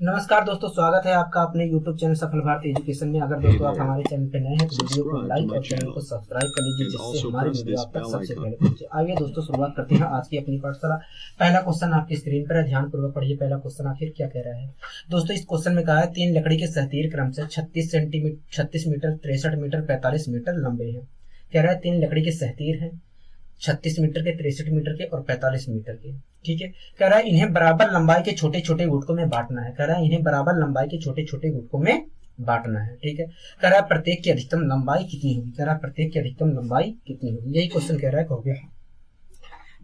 नमस्कार दोस्तों, स्वागत है आपका अपने YouTube चैनल सफल भारत एजुकेशन में। अगर दोस्तों आप हमारे चैनल पे नए हैं तो वीडियो को लाइक और चैनल को सब्सक्राइब कर लीजिए, जिससे हमारी वीडियो आप तक सबसे पहले पहुंचे। आइए दोस्तों, शुरुआत करते हैं आज की अपनी पाठशाला। पहला क्वेश्चन आपकी स्क्रीन पर है, ध्यानपूर्वक पढ़िए। पहला क्वेश्चन आखिर क्या कह रहा है दोस्तों। इस क्वेश्चन में कहा है 3 लकड़ी के सहतीर क्रम से 36 मीटर, 63 मीटर, 45 मीटर लंबे हैं। कह रहा है 3 लकड़ी के सहतीर हैं, 36 मीटर के, 63 मीटर के और 45 मीटर के। ठीक है। कह रहा है इन्हें बराबर लंबाई के छोटे छोटे गुटकों में बांटना है। कह रहा है इन्हें बराबर लंबाई के छोटे छोटे गुटकों में बांटना है। ठीक है। कह रहा है प्रत्येक की अधिकतम लंबाई कितनी होगी। कह रहा है प्रत्येक की अधिकतम लंबाई कितनी होगी, यही क्वेश्चन कह रहा है। कहोगे हाँ।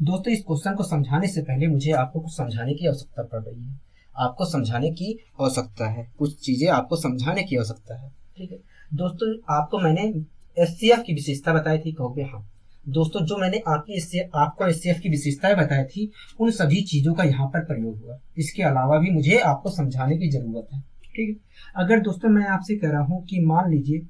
दोस्तों इस क्वेश्चन को समझाने से पहले मुझे आपको कुछ समझाने की आवश्यकता पड़ रही है। आपको समझाने की आवश्यकता है, कुछ चीजें आपको समझाने की आवश्यकता है। ठीक है दोस्तों, आपको मैंने एचसीएफ की विशेषता बताई थी। कहोगे हाँ। दोस्तों जो मैंने आपको एचसीएफ की विशेषताएं बताई थी, उन सभी चीजों का यहाँ पर प्रयोग हुआ। इसके अलावा भी मुझे आपको समझाने की जरूरत है। ठीक है। अगर दोस्तों मैं आपसे कह रहा हूं कि मान लीजिए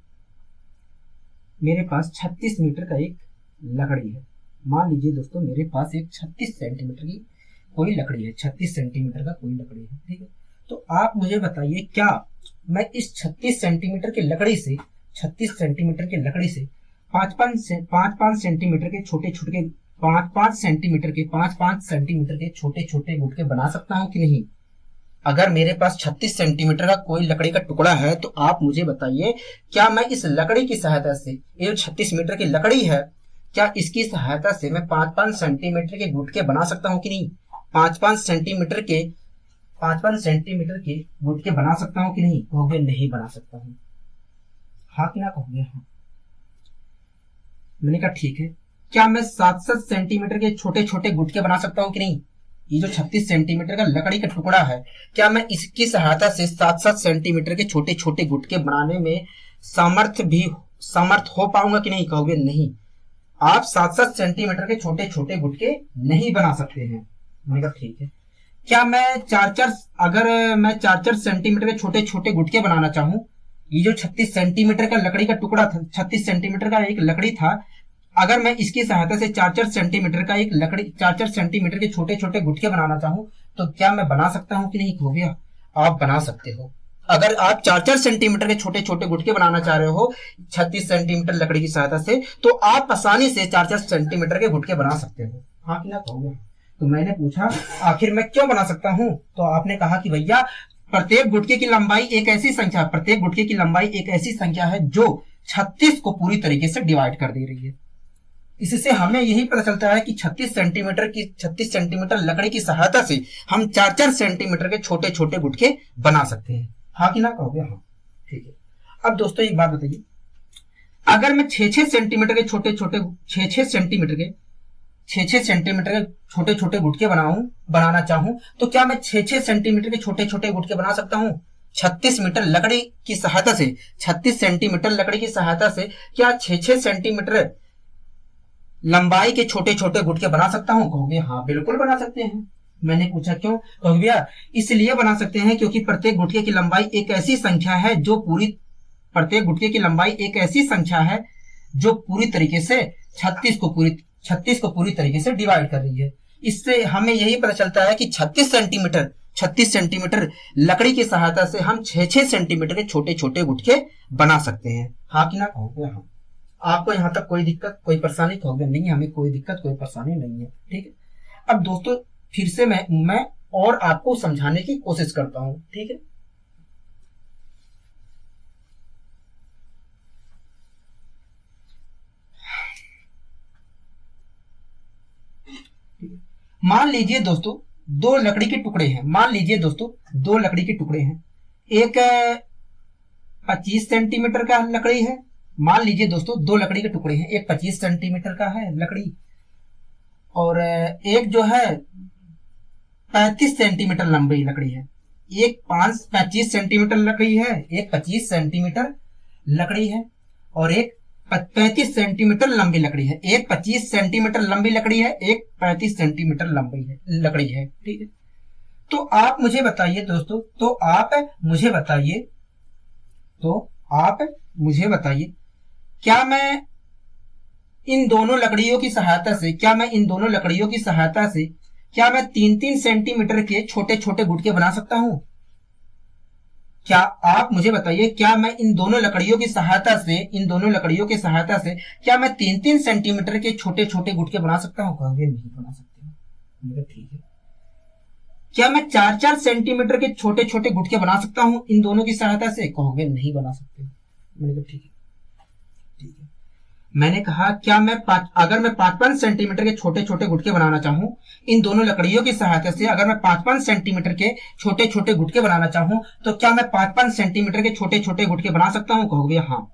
मेरे पास 36 मीटर का एक लकड़ी है। मान लीजिए दोस्तों मेरे पास एक 36 सेंटीमीटर की कोई लकड़ी है, 36 सेंटीमीटर का कोई लकड़ी है। ठीक है। तो आप मुझे बताइए, क्या मैं इस 36 सेंटीमीटर की लकड़ी से 36 सेंटीमीटर की लकड़ी से 5-5 सेंटीमीटर के छोटे छोटे 5-5 सेंटीमीटर के 5-5 सेंटीमीटर के छोटे छोटे गुटके बना सकता हूं कि नहीं। अगर मेरे पास 36 सेंटीमीटर का कोई लकड़ी का टुकड़ा है तो आप मुझे बताइए, क्या मैं इस लकड़ी की सहायता से, ये 36 मीटर की लकड़ी है, क्या इसकी सहायता से मैं 5-5 सेंटीमीटर के गुटके बना सकता हूं कि नहीं। 5-5 सेंटीमीटर के गुटके बना सकता हूं कि नहीं। कहोगे नहीं बना सकता हूं। हाँ कि ना कहोगे हाँ। मैंने कहा ठीक है। क्या मैं 7-7 सेंटीमीटर के छोटे छोटे गुटके बना सकता हूं कि नहीं। ये जो 36 सेंटीमीटर का लकड़ी का टुकड़ा है, क्या मैं इसकी सहायता से 7-7 सेंटीमीटर के छोटे छोटे गुटके बनाने में समर्थ हो पाऊंगा कि नहीं। कहोगे नहीं, आप 7-7 सेंटीमीटर के छोटे छोटे गुटके नहीं बना सकते हैं। मैंने कहा ठीक है। क्या मैं अगर मैं 4-4 सेंटीमीटर के छोटे छोटे गुटके बनाना चाहूं, ये जो 36 सेंटीमीटर का लकड़ी का टुकड़ा था, 36 सेंटीमीटर का एक लकड़ी था, अगर मैं इसकी सहायता से 4-4 सेंटीमीटर का एक लकड़ी 4-4 सेंटीमीटर के छोटे छोटे गुटके बनाना चाहूं, तो क्या मैं बना सकता हूं कि नहीं। हो गया, आप बना सकते हो। अगर आप 4-4 सेंटीमीटर के छोटे छोटे गुटके बनाना चाह रहे हो 36 सेंटीमीटर लकड़ी की सहायता से, तो आप आसानी से 4-4 सेंटीमीटर के गुटके बना सकते हो। हाँ कि ना कहोगे। तो मैंने पूछा आखिर मैं क्यों बना सकता हूं, तो आपने कहा कि भैया प्रत्येक गुटके की लंबाई एक ऐसी संख्या है जो 36 को पूरी तरीके से डिवाइड कर दे रही है। इससे हमें यही पता चलता है कि 36 सेंटीमीटर लकड़ी की सहायता से हम 4-4 सेंटीमीटर के छोटे छोटे गुटके बना सकते हैं। हाँ कि ना कहोगे हाँ। ठीक है। अब दोस्तों एक बात बताइए, अगर मैं 6-6 सेंटीमीटर के छोटे छोटे गुटके बनाना चाहूं, तो क्या मैं 6-6 सेंटीमीटर के छोटे छोटे गुटके बना सकता हूं 36 मीटर लकड़ी की सहायता से। 36 सेंटीमीटर लकड़ी की सहायता से क्या 6-6 सेंटीमीटर लंबाई के छोटे छोटे गुटके बना सकता हूं। कहोगे हाँ बिल्कुल बना सकते हैं। मैंने पूछा क्यों। कहोगे भैया इसलिए बना सकते हैं क्योंकि प्रत्येक गुटके की लंबाई एक ऐसी संख्या है जो पूरी तरीके से 36 को पूरी तरीके से डिवाइड कर रही है। इससे हमें यही पता चलता है कि 36 सेंटीमीटर लकड़ी की सहायता से हम 6-6 सेंटीमीटर के छोटे छोटे गुटके बना सकते हैं। हाँ कि ना कहोगे हाँ। आपको यहाँ तक कोई दिक्कत कोई परेशानी। कहोगे नहीं, हमें कोई दिक्कत कोई परेशानी नहीं है। ठीक है। अब दोस्तों फिर से मैं और आपको समझाने की कोशिश करता हूं। ठीक है। मान लीजिए दोस्तों दो लकड़ी के टुकड़े हैं। एक 25 सेंटीमीटर का लकड़ी है। मान लीजिए दोस्तों 2 लकड़ी के टुकड़े हैं, एक 25 सेंटीमीटर का है लकड़ी और एक जो है 35 सेंटीमीटर लंबी लकड़ी है। एक 25 सेंटीमीटर लकड़ी है, एक 25 सेंटीमीटर लकड़ी है और एक 35 सेंटीमीटर लंबी लकड़ी है। एक 25 सेंटीमीटर लंबी लकड़ी है, एक 35 सेंटीमीटर लंबी लकड़ी है। ठीक है। तो आप मुझे बताइए दोस्तों, तो आप मुझे बताइए क्या मैं इन दोनों लकड़ियों की सहायता से क्या मैं 3-3 सेंटीमीटर के छोटे छोटे गुटके बना सकता हूं। क्या आप मुझे बताइए, क्या मैं इन दोनों लकड़ियों की सहायता से क्या मैं 3-3 सेंटीमीटर के छोटे छोटे गुटके बना सकता हूँ? कहोगे नहीं बना सकते। ठीक है। क्या मैं 4-4 सेंटीमीटर के छोटे छोटे गुटके बना सकता हूँ इन दोनों की सहायता से? कहोगे नहीं बना सकते। मैंने कहा ठीक है। मैंने कहा क्या मैं अगर मैं 5-5 सेंटीमीटर के छोटे छोटे गुटके बनाना चाहूं इन दोनों लकड़ियों की सहायता से, अगर मैं 5-5 सेंटीमीटर के छोटे छोटे गुटके बनाना चाहूं तो क्या मैं 5-5 सेंटीमीटर के छोटे छोटे गुटके बना सकता हूं? कहोगे हाँ।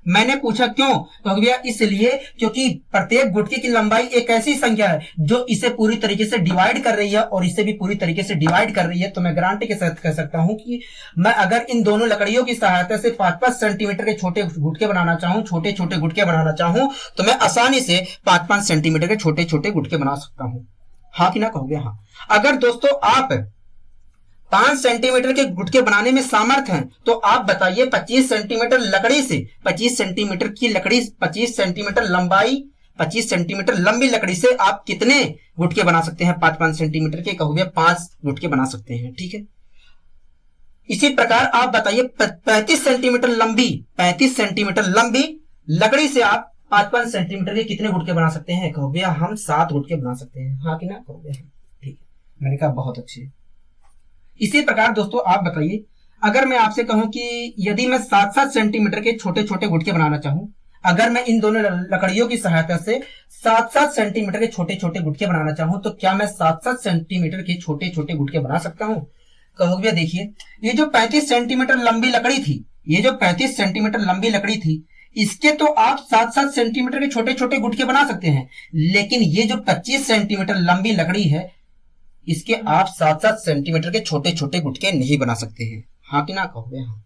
मैंने पूछा क्यों? कहोगे भैया इसलिए क्योंकि प्रत्येक गुटके की लंबाई एक ऐसी संख्या है जो इसे पूरी तरीके से डिवाइड कर रही है और इसे भी पूरी तरीके से डिवाइड कर रही है। तो मैं गारंटी के साथ कह सकता हूं कि मैं अगर इन दोनों लकड़ियों की सहायता से 5-5 सेंटीमीटर के छोटे गुटके बनाना चाहूं, छोटे छोटे गुटके बनाना चाहूं, तो मैं आसानी से 5-5 सेंटीमीटर के छोटे छोटे गुटके बना सकता हूं। हाँ कि ना? कहोगे हाँ। अगर दोस्तों आप 5 सेंटीमीटर के गुटके बनाने में सामर्थ हैं तो आप बताइए 25 सेंटीमीटर लकड़ी से, 25 सेंटीमीटर की लकड़ी, 25 सेंटीमीटर लंबाई, 25 सेंटीमीटर लंबी लकड़ी से आप कितने गुटके बना सकते हैं 5-5 सेंटीमीटर के? कहोगे 5 गुटके बना सकते हैं। ठीक है। इसी प्रकार आप बताइए 35 सेंटीमीटर लंबी लकड़ी से आप 5-5 सेंटीमीटर के कितने गुटके बना सकते हैं? कहोगे हम 7 गुटके बना सकते हैं। हाँ कि ना? कहोगे ठीक है। मैंने कहा बहुत अच्छे। इसी प्रकार दोस्तों आप बताइए, अगर मैं आपसे कहूं कि यदि मैं 7-7 सेंटीमीटर के छोटे छोटे गुटके बनाना चाहूं, अगर मैं इन दोनों लकड़ियों की सहायता से 7-7 सेंटीमीटर के छोटे छोटे गुटके बनाना चाहूं तो क्या मैं 7-7 सेंटीमीटर के छोटे छोटे गुटके बना सकता हूं? कहोगे देखिए ये जो 35 सेंटीमीटर लंबी लकड़ी थी, इसके तो आप 7-7 सेंटीमीटर के छोटे छोटे गुटके बना सकते हैं, लेकिन ये जो 25 सेंटीमीटर लंबी लकड़ी है इसके आप 7-7 सेंटीमीटर के छोटे छोटे गुटके नहीं बना सकते हैं। हाँ कि ना? कहोगे हाँ।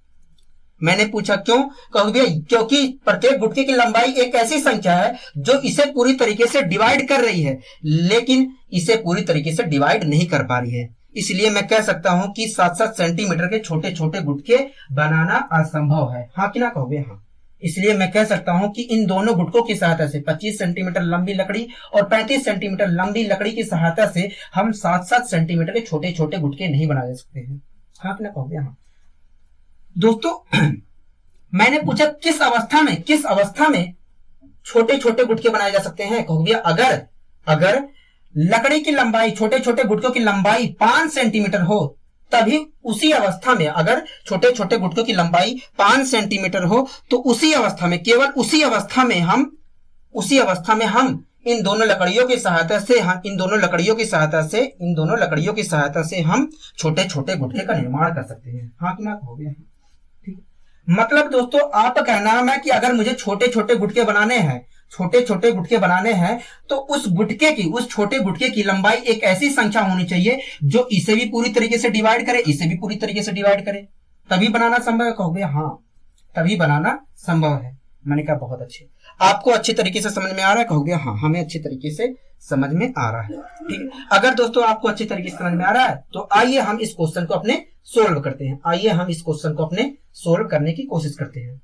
मैंने पूछा क्यों? कहोगे क्योंकि प्रत्येक गुटके की लंबाई एक ऐसी संख्या है जो इसे पूरी तरीके से डिवाइड कर रही है, लेकिन इसे पूरी तरीके से डिवाइड नहीं कर पा रही है। इसलिए मैं कह सकता हूं कि 7-7 सेंटीमीटर के छोटे छोटे गुटके बनाना असंभव है। हाँ कि ना? कहोगे हाँ। इसलिए मैं कह सकता हूं कि इन दोनों गुटकों की सहायता से 25 सेंटीमीटर लंबी लकड़ी और 35 सेंटीमीटर लंबी लकड़ी की सहायता से हम 7-7 सेंटीमीटर के छोटे छोटे गुटके नहीं बना सकते हैं। हाँ कि ना? कहोगे हाँ। दोस्तों मैंने पूछा किस अवस्था में छोटे छोटे गुटके बनाए जा सकते हैं? कहोगे अगर लकड़ी की लंबाई, छोटे छोटे गुटकों की लंबाई 5 सेंटीमीटर हो, तभी उसी अवस्था में, अगर छोटे छोटे गुटकों की लंबाई 5 सेंटीमीटर हो तो उसी अवस्था में, केवल उसी अवस्था में हम इन दोनों लकड़ियों की सहायता से हम छोटे छोटे गुटके का निर्माण कर सकते हैं। हाँ कि ना? हो गया। ठीक। मतलब दोस्तों आपका कहना है कि अगर मुझे छोटे छोटे गुटके बनाने हैं तो उस छोटे गुटके की लंबाई एक ऐसी संख्या होनी चाहिए जो इसे भी पूरी तरीके से डिवाइड करे, इसे भी पूरी तरीके से डिवाइड करे, तभी बनाना संभव है। कहोगे हाँ, तभी बनाना संभव है। मैंने कहा बहुत अच्छे। आपको अच्छी तरीके से समझ में आ रहा है? कहोगे हाँ, हमें अच्छी तरीके से समझ में आ रहा है। ठीक है। अगर दोस्तों आपको अच्छी तरीके से समझ में आ रहा है तो आइए हम इस क्वेश्चन को अपने सोल्व करने की कोशिश करते हैं।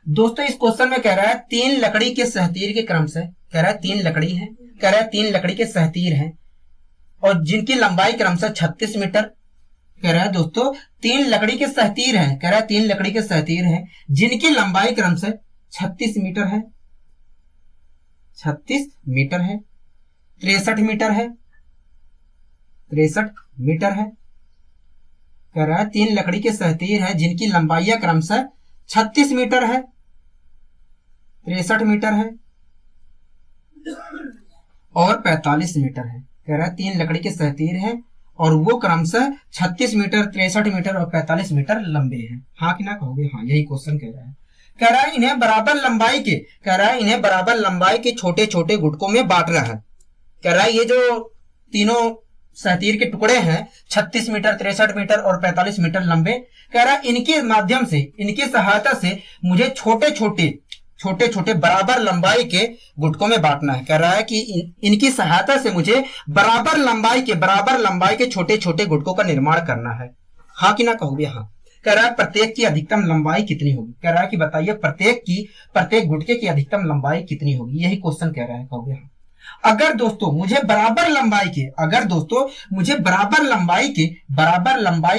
दोस्तों इस क्वेश्चन में कह रहा है 3 लकड़ी के सहतीर के क्रम से, कह रहा है 3 लकड़ी के सहतीर हैं और जिनकी लंबाई क्रमशः 36 मीटर। कह रहा है दोस्तों 3 लकड़ी के सहतीर हैं, कह रहा है 3 लकड़ी के सहतीर हैं जिनकी लंबाई क्रमशः 36 मीटर है, 63 मीटर है, 63 मीटर है। कह रहा है 3 लकड़ी के सहतीर हैं जिनकी लंबाई क्रमशः 36 मीटर है, 63 मीटर है और 45 मीटर है। कह रहा है 3 लकड़ी के सहतीर हैं और वो क्रमशः 36 मीटर, 63 मीटर और 45 मीटर लंबे हैं। हाँ कि ना? कहोगे हाँ, यही क्वेश्चन कह रहा है। कह रहा है इन्हें बराबर लंबाई के छोटे छोटे गुटकों में बांटना है। कह रहा है ये जो तीनों सहतीर के टुकड़े हैं 36 मीटर, 63 मीटर और 45 मीटर लंबे, कह रहा है इनके माध्यम से, इनकी सहायता से मुझे छोटे छोटे बराबर लंबाई के गुटकों में बांटना है। कह रहा है कि इनकी सहायता से मुझे बराबर लंबाई के छोटे छोटे गुटकों का निर्माण करना है। हाँ कि ना? कहोगे हाँ। कह रहा है प्रत्येक की अधिकतम लंबाई कितनी होगी? कह रहा है कि बताइए प्रत्येक गुटके की अधिकतम लंबाई कितनी होगी? यही क्वेश्चन कह रहा है। कहोगे हाँ। अगर दोस्तों मुझे बराबर लंबाई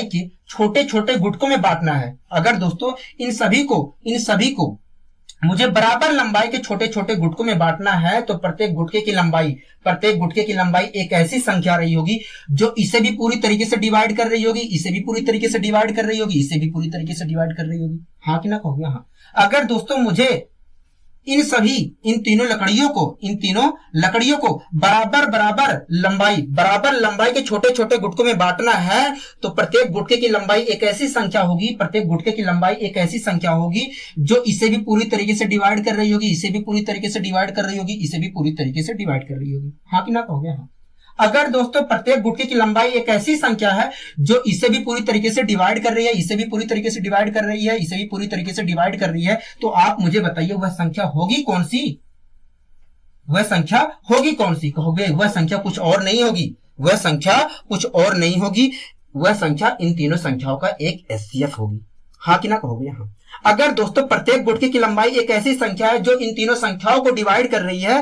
के छोटे छोटे गुटकों में बांटना है, अगर दोस्तों इन सभी को मुझे बराबर लंबाई के छोटे छोटे गुटकों में बांटना है, तो प्रत्येक गुटके की लंबाई एक ऐसी संख्या रही होगी जो इसे भी पूरी तरीके से डिवाइड कर रही होगी, इसे भी पूरी तरीके से डिवाइड कर रही होगी, इसे भी पूरी तरीके से डिवाइड कर रही होगी। हाँ कि ना कहोगे? हाँ। अगर दोस्तों मुझे इन तीनों लकड़ियों को बराबर लंबाई के छोटे छोटे गुटकों में बांटना है, तो प्रत्येक गुटके की लंबाई एक ऐसी संख्या होगी जो इसे भी पूरी तरीके से डिवाइड कर रही होगी, इसे भी पूरी तरीके से डिवाइड कर रही होगी, इसे भी पूरी तरीके से डिवाइड कर रही होगी। हाँ कि ना कहोगे? हाँ। अगर दोस्तों प्रत्येक गुटके की लंबाई एक ऐसी संख्या है जो इसे भी पूरी तरीके से डिवाइड कर रही है, इसे भी पूरी तरीके से डिवाइड कर रही है, इसे भी पूरी तरीके से डिवाइड कर रही है, तो आप मुझे बताइए वह संख्या होगी कौन सी? कहोगे वह संख्या कुछ और नहीं होगी, वह संख्या इन तीनों संख्याओं का एक एचसीएफ होगी। हाँ कि ना कहोगे? हाँ। अगर दोस्तों प्रत्येक गुटके की लंबाई एक ऐसी संख्या है जो इन तीनों संख्याओं को डिवाइड कर रही है,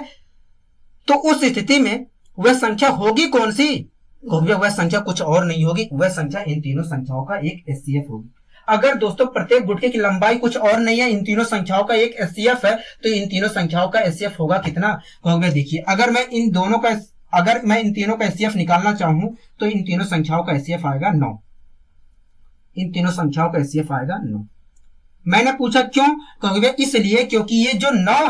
तो उस स्थिति में वह संख्या होगी कौन सी? वह संख्या कुछ और नहीं होगी, वह संख्या इन तीनों संख्याओं का एक एचसीएफ होगी। अगर दोस्तों प्रत्येक गुटके की लंबाई कुछ और नहीं है, इन तीनों संख्याओं का एक एचसीएफ है, तो इन तीनों संख्याओं का एचसीएफ होगा कितना? कहोगे देखिए, अगर मैं इन तीनों का एचसीएफ निकालना चाहूं तो इन तीनों संख्याओं का एचसीएफ आएगा 9। इन तीनों संख्याओं का एचसीएफ आएगा 9। मैंने पूछा क्यों? कहोगे इसलिए क्योंकि ये जो 9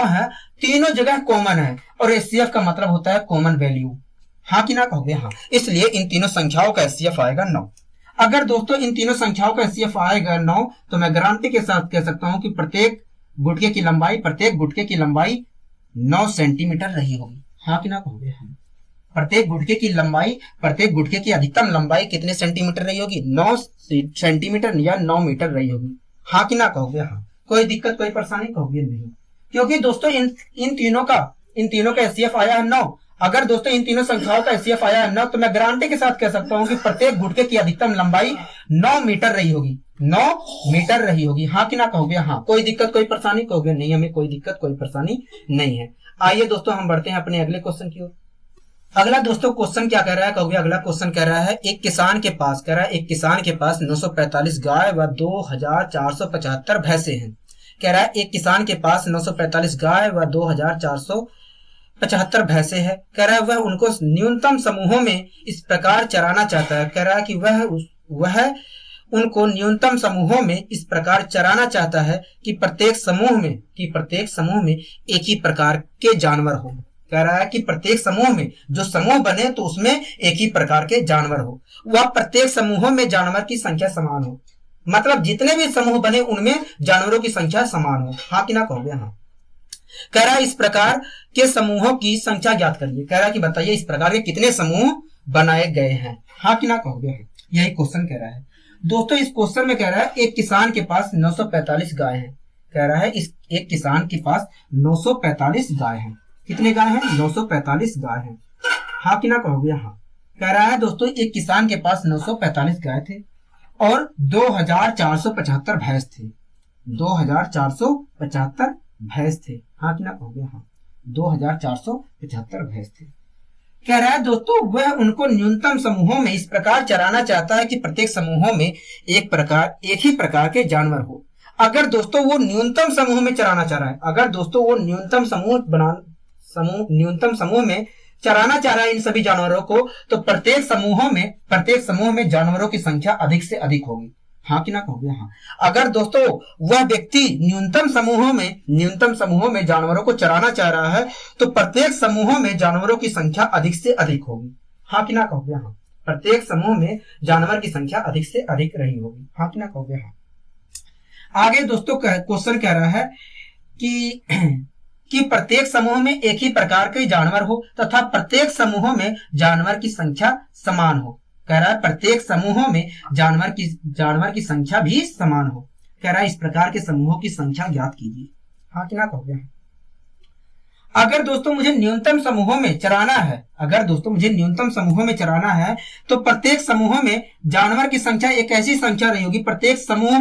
है तीनों जगह कॉमन है, और एचसीएफ का मतलब होता है कॉमन वैल्यू। हाँ कि ना कहोगे? हाँ। इसलिए इन तीनों संख्याओं का एचसीएफ आएगा 9। अगर दोस्तों इन तीनों संख्याओं का एचसीएफ आएगा 9, तो मैं गारंटी के साथ कह सकता हूं कि प्रत्येक गुटके की लंबाई 9 सेंटीमीटर रही होगी। हाँ कि ना कहोगे? हाँ। प्रत्येक गुटके की अधिकतम लंबाई कितने सेंटीमीटर रही होगी? 9 सेंटीमीटर या 9 मीटर रही होगी। हाँ कि ना कहोगे? हाँ। कोई दिक्कत, कोई परेशानी? कहोगे नहीं, क्योंकि दोस्तों इन तीनों का एचसीएफ आया है 9। अगर दोस्तों इन तीनों संख्याओं का एचसीएफ आया है 9, तो मैं गारंटी के साथ कह सकता हूं कि प्रत्येक गुटके की अधिकतम लंबाई 9 मीटर रही होगी। हाँ कि ना कहोगे? हाँ। कोई दिक्कत, कोई परेशानी? कहोगे नहीं, हमें कोई दिक्कत, कोई परेशानी नहीं है। आइए दोस्तों हम बढ़ते हैं अपने अगले क्वेश्चन की ओर। अगला दोस्तों क्वेश्चन क्या कह रहा है? कहोगे अगला क्वेश्चन कह रहा है एक किसान के पास 945 गाय व 2475 भैंसे हैं। कह रहा है एक किसान के पास 945 गाय व 2475 भैंसे है। कह रहा है वह उनको न्यूनतम समूहों में इस प्रकार चराना चाहता है। कह रहा है कि वह उनको न्यूनतम समूहों में इस प्रकार चराना चाहता है कि प्रत्येक समूह में एक ही प्रकार के जानवर हो। कह रहा है कि प्रत्येक समूह में जो समूह बने तो उसमें एक ही प्रकार के जानवर हो, वह प्रत्येक समूहों में जानवर की संख्या समान हो। मतलब जितने भी समूह बने उनमें जानवरों की संख्या समान हो। हाँ कि ना कहोगे? हाँ। कह रहा है इस प्रकार के समूहों की संख्या ज्ञात करिए। कह रहा है कि बताइए इस प्रकार के कितने समूह बनाए गए हैं। हाँ कि ना कहोगे? यही क्वेश्चन कह रहा है। दोस्तों इस क्वेश्चन में कह रहा है एक किसान के पास 945 गाय हैं। कह रहा है इस एक किसान के पास 945 गाय हैं। कितने गाय हैं? 945 गाय हैं। हाँ कि ना कहोगे? हाँ। कह रहा है दोस्तों एक किसान के पास 945 गाय थे और 2475 भैंस थे। 2475 भैंस थे। हाँ कि ना कहोगे? हाँ। 2475 भैंस थे। कह रहा है दोस्तों वह उनको न्यूनतम समूहों में इस प्रकार चराना चाहता है कि प्रत्येक समूहों में एक ही प्रकार के जानवर हो। अगर दोस्तों वो न्यूनतम समूह में चराना चाह रहा है, अगर दोस्तों वो न्यूनतम समूह में चराना चाह रहा है इन सभी जानवरों को, तो प्रत्येक समूह में जानवरों की संख्या अधिक से अधिक होगी। हाँ कि ना कहोगे? हाँ। अगर दोस्तों वह व्यक्ति न्यूनतम समूहों में जानवरों को चराना चाह रहा है, तो प्रत्येक समूह में जानवरों की संख्या अधिक से अधिक होगी। हाँ कि ना कहोगे? हाँ। प्रत्येक समूह में जानवर की संख्या अधिक से अधिक रही होगी। हाँ कि ना कहोगे? हाँ। आगे दोस्तों क्वेश्चन कह रहा है कि प्रत्येक समूह में एक ही प्रकार के जानवर हो तथा प्रत्येक समूह में जानवर की संख्या समान हो। कह रहा है प्रत्येक समूहों में जानवर की संख्या भी समान हो। कह रहा है इस प्रकार के समूहों की संख्या ज्ञात कीजिए। हाँ कि ना कहोगे? अगर दोस्तों मुझे न्यूनतम समूहों में चराना है, अगर दोस्तों मुझे न्यूनतम समूहों में चराना है, तो प्रत्येक समूह में जानवर की संख्या एक ऐसी संख्या रही होगी, प्रत्येक समूह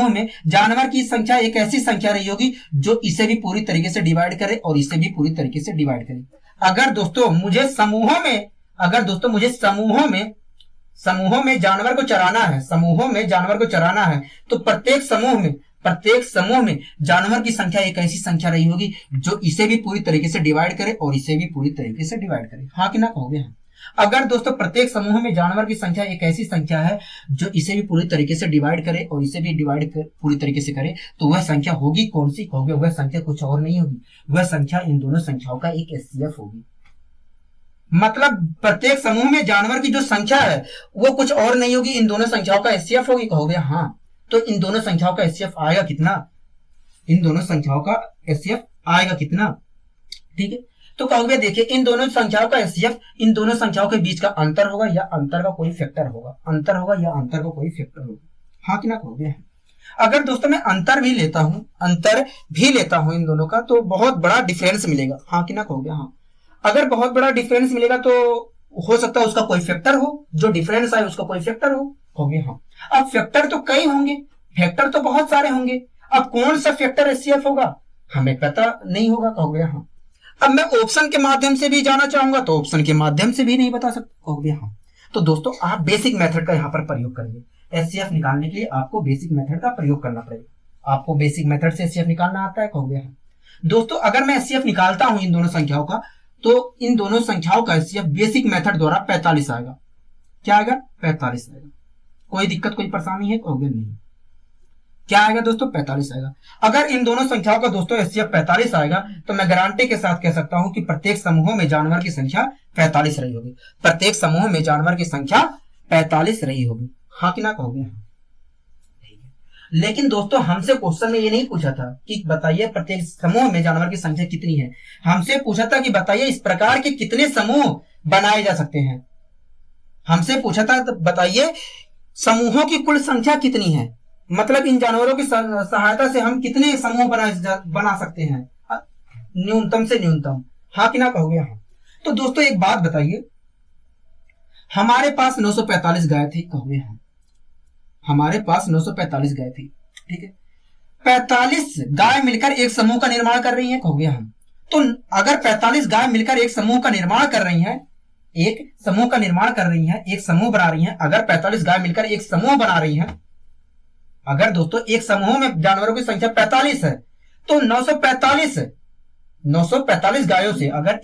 में जानवर की संख्या एक ऐसी संख्या रही होगी जो इसे भी पूरी तरीके से डिवाइड करे और इसे भी पूरी तरीके से डिवाइड करे। अगर दोस्तों मुझे समूहों में जानवर को चराना है, समूहों में जानवर को चराना है, तो प्रत्येक समूह में जानवर की संख्या एक ऐसी संख्या रही होगी जो इसे भी पूरी तरीके से डिवाइड करे और इसे भी पूरी तरीके से डिवाइड करे। हाँ कि ना कहोगे? हाँ। अगर दोस्तों प्रत्येक समूह में जानवर की संख्या एक ऐसी संख्या है जो इसे भी पूरी तरीके से डिवाइड करे और इसे भी पूरी तरीके से करे, तो वह संख्या होगी कौन सी? कहोगे वह संख्या कुछ और नहीं होगी, वह संख्या इन दोनों संख्याओं का एक एचसीएफ होगी। मतलब प्रत्येक समूह में जानवर की जो संख्या है वो कुछ और नहीं होगी, इन दोनों संख्याओं का एचसीएफ होगी। कहोगे हाँ। तो इन दोनों संख्याओं का एचसीएफ आएगा कितना? इन दोनों संख्याओं का एचसीएफ आएगा कितना? ठीक है, तो कहोगे देखिए इन दोनों संख्याओं का एचसीएफ इन दोनों संख्याओं के बीच का अंतर होगा या अंतर का कोई फैक्टर होगा, अंतर होगा या अंतर का कोई फैक्टर होगा। हाँ कि ना कहोगे? अगर दोस्तों मैं अंतर भी लेता हूं इन दोनों का, तो बहुत बड़ा डिफरेंस मिलेगा। हाँ कि ना कहोगे? हाँ। अगर बहुत बड़ा डिफरेंस मिलेगा तो हो सकता है उसका कोई फैक्टर हो, जो डिफरेंस आए उसका कोई फैक्टर होगे। हाँ। अब फैक्टर तो कई होंगे, फैक्टर तो बहुत सारे होंगे, अब कौन सा फैक्टर एचसीएफ होगा हमें पता नहीं होगा। कहोगे हाँ। अब मैं ऑप्शन के माध्यम से भी जाना चाहूंगा तो ऑप्शन के माध्यम से भी नहीं बता सकता। कहोगे हाँ। तो दोस्तों आप बेसिक मेथड का यहाँ पर प्रयोग करेंगे। एचसीएफ निकालने के लिए आपको बेसिक मेथड का प्रयोग करना पड़ेगा। आपको बेसिक मेथड से एचसीएफ निकालना आता है? कहोगे हाँ। दोस्तों अगर मैं एचसीएफ निकालता हूं इन दोनों संख्याओं का, तो इन दोनों संख्याओं का एचसीएफ बेसिक मेथड द्वारा 45 आएगा। क्या आएगा? 45 आएगा। कोई दिक्कत कोई परेशानी है? कहोगे नहीं। क्या आएगा दोस्तों? 45 आएगा। अगर इन दोनों संख्याओं का दोस्तों एचसीएफ 45 आएगा तो मैं गारंटी के साथ कह सकता हूं कि प्रत्येक समूह में जानवर की संख्या 45 रही होगी, प्रत्येक समूह में जानवर की संख्या 45 रही होगी। हाँ कि ना कहोगे? हाँ। लेकिन दोस्तों हमसे क्वेश्चन में ये नहीं पूछा था कि बताइए प्रत्येक समूह में जानवर की संख्या कितनी है, हमसे पूछा था कि बताइए इस प्रकार के कितने समूह बनाए जा सकते हैं। हमसे पूछा था तो बताइए समूहों की कुल संख्या कितनी है, मतलब इन जानवरों की सहायता से हम कितने समूह बना सकते हैं न्यूनतम से न्यूनतम। हाँ कि ना कहोगे? हाँ। तो दोस्तों एक बात बताइए, हमारे पास 945 गाय थी। कहोगे हाँ। हमारे पास 945 गाय थी, ठीक है। 45 गाय मिलकर एक समूह का निर्माण कर रही हैं। कहोगे हम। तो अगर 45 गाय मिलकर एक समूह का निर्माण कर रही हैं, एक समूह का निर्माण कर रही हैं, एक समूह बना रही हैं, अगर 45 गाय मिलकर एक समूह बना रही हैं, अगर दोस्तों एक समूह में जानवरों की संख्या 45 है तो 945 गायों से अगर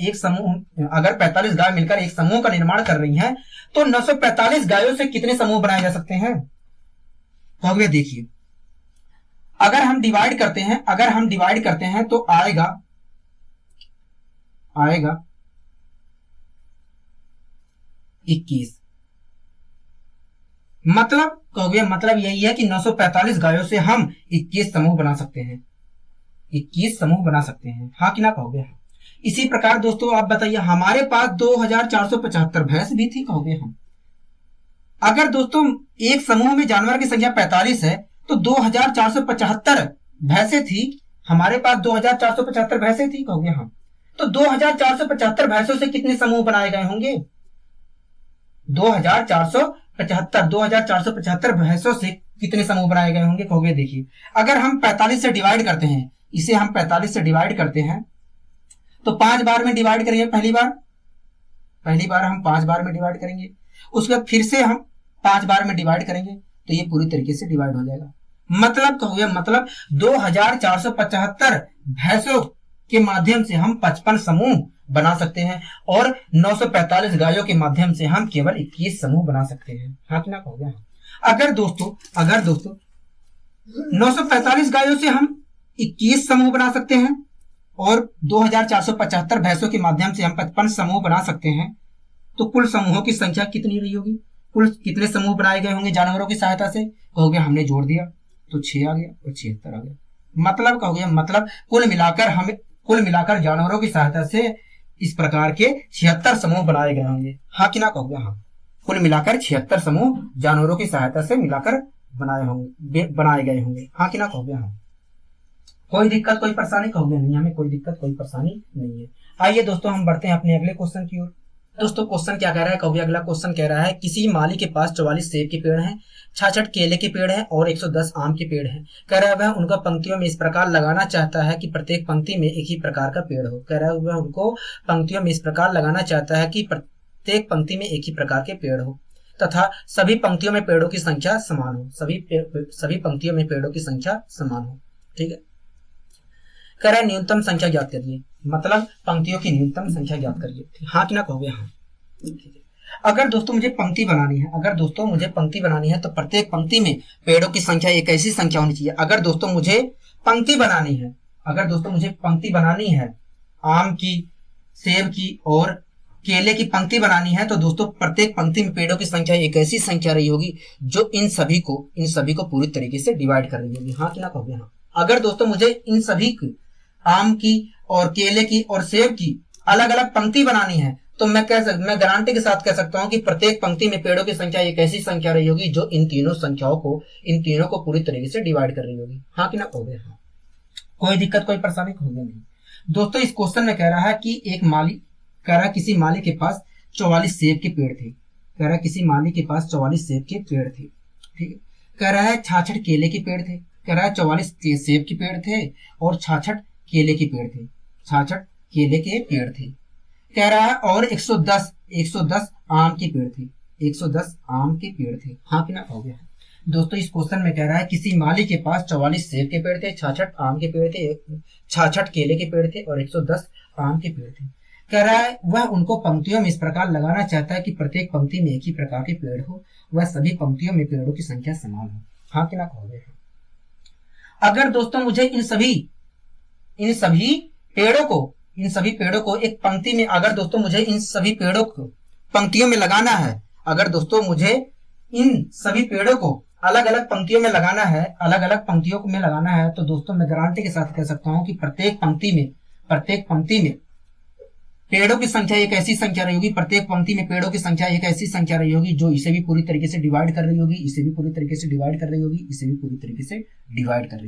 45 गाय मिलकर एक समूह का निर्माण कर रही हैं तो 945 गायों से कितने समूह बनाए जा सकते हैं? कहोगे देखिए अगर हम डिवाइड करते हैं तो आएगा 21। मतलब कहोगे मतलब यही है कि 945 गायों से हम 21 समूह बना सकते हैं, 21 समूह बना सकते हैं। हाँ कि ना कहोगे? इसी प्रकार दोस्तों आप बताइए हमारे पास 2475 भैंस भी थी। कहोगे हम। अगर दोस्तों एक समूह में जानवर की संख्या 45 है तो 2475 भैंसें थी, हमारे पास 2475 भैंसें थी। कहोगे हम। तो 2475 भैंसों से कितने समूह बनाए गए होंगे? 2475 भैंसों से कितने समूह बनाए गए होंगे? कहोगे देखिए अगर हम 45 से डिवाइड करते हैं, इसे हम 45 से डिवाइड करते हैं तो 5 बार में डिवाइड करेंगे। पहली बार हम 5 बार में डिवाइड करेंगे, उसके बाद फिर से हम 5 बार में डिवाइड करेंगे तो ये पूरी तरीके से डिवाइड हो जाएगा। मतलब कहोगे मतलब 2475 भैंसों के माध्यम से हम 55 समूह बना सकते हैं और 945 गायों के माध्यम से हम केवल 21 समूह बना सकते हैं। हाँ कि ना कहोगे? अगर दोस्तों 945 गायों से हम 21 समूह बना सकते हैं और 2475 भैंसों के माध्यम से हम 55 समूह बना सकते हैं, तो कुल समूहों की संख्या कितनी रही होगी? कुल कितने समूह बनाए गए होंगे जानवरों की सहायता से? कहोगे हमने जोड़ दिया तो 6 आ गया और 76 आ गया। मतलब कहोगे मतलब कुल मिलाकर जानवरों की सहायता से इस प्रकार के 76 समूह बनाए गए होंगे। हाँ कि ना कहोगे? हाँ। कुल मिलाकर 76 समूह जानवरों की सहायता से मिलाकर बनाए गए होंगे। हाँ कि ना कहोगे? हाँ। कोई दिक्कत कोई परेशानी कहोगे नहीं, हमें कोई दिक्कत कोई परेशानी नहीं है। आइए दोस्तों हम बढ़ते हैं अपने अगले क्वेश्चन की ओर। दोस्तों क्वेश्चन क्या कह रहा है, कहोगे अगला क्वेश्चन कह रहा है किसी माली के पास 44 सेब के पेड़ हैं, 66 केले के पेड़ हैं और 110 आम के पेड़ हैं। कह रहा है वह उनका पंक्तियों में इस प्रकार लगाना चाहता है कि प्रत्येक पंक्ति में एक ही प्रकार का पेड़ हो। कह रहा है वह उनको पंक्तियों में इस प्रकार लगाना चाहता है कि प्रत्येक पंक्ति में एक ही प्रकार के पेड़ हो तथा सभी पंक्तियों में पेड़ों की संख्या समान हो। सभी पंक्तियों में पेड़ों की संख्या समान हो। ठीक है। कह रहा है न्यूनतम संख्या ज्ञात करिए, मतलब पंक्तियों की न्यूनतम संख्या ज्ञात करिए। हाँ कि ना कहोगे हाँ। अगर दोस्तों मुझे पंक्ति बनानी है, तो प्रत्येक पंक्ति में पेड़ों की संख्या एक ऐसी संख्या होनी चाहिए। अगर दोस्तों मुझे पंक्ति बनानी है आम की, सेब की और केले की पंक्ति बनानी है, तो दोस्तों प्रत्येक पंक्ति में पेड़ों की संख्या एक ऐसी संख्या रही होगी जो इन सभी को पूरी तरीके से डिवाइड कर रही होगी। हाँ कि ना कहोगे हाँ। अगर दोस्तों मुझे इन सभी आम की और केले की और सेब की अलग अलग पंक्ति बनानी है, तो मैं गारंटी के साथ कह सकता हूं कि प्रत्येक पंक्ति में पेड़ों की संख्या एक ऐसी संख्या रही होगी जो इन तीनों को पूरी तरीके से डिवाइड कर रही होगी। हाँ कि ना कहोगे हाँ। कोई दिक्कत कोई परेशानी कहोगे नहीं। दोस्तों इस क्वेश्चन में कह रहा है कि किसी माली के पास 44 सेब के पेड़ थे। ठीक है। कह रहा है 66 केले के पेड़ थे। कह रहा है 44 सेब के पेड़ थे और 66 केले के पेड़ थे। कह रहा है और 110 आम के पेड़ थे। हाँ कि ना कहोगे। दोस्तों इस क्वेश्चन में कह रहा है किसी माली के पास 44 सेब के पेड़ थे, 66 आम के पेड़ थे, 66 केले के पेड़ थे और 110 आम के पेड़ थे। कह रहा है वह उनको पंक्तियों में इस प्रकार लगाना चाहता है कि प्रत्येक पंक्ति में एक ही प्रकार के पेड़ हो, वह सभी पंक्तियों में पेड़ों की संख्या समान हो। हाँ कि ना कहोगे। अगर दोस्तों मुझे इन सभी पेड़ों को एक पंक्ति में, अगर दोस्तों मुझे इन सभी पेड़ों को पंक्तियों में लगाना है, अगर दोस्तों मुझे इन सभी पेड़ों को अलग अलग पंक्तियों में लगाना है, तो दोस्तों मैं गारंटी के साथ कह सकता हूं कि प्रत्येक पंक्ति में पेड़ों की संख्या एक ऐसी संख्या रही होगी, जो इसे भी पूरी तरीके से डिवाइड कर रही होगी, इसे भी पूरी तरीके से डिवाइड कर रही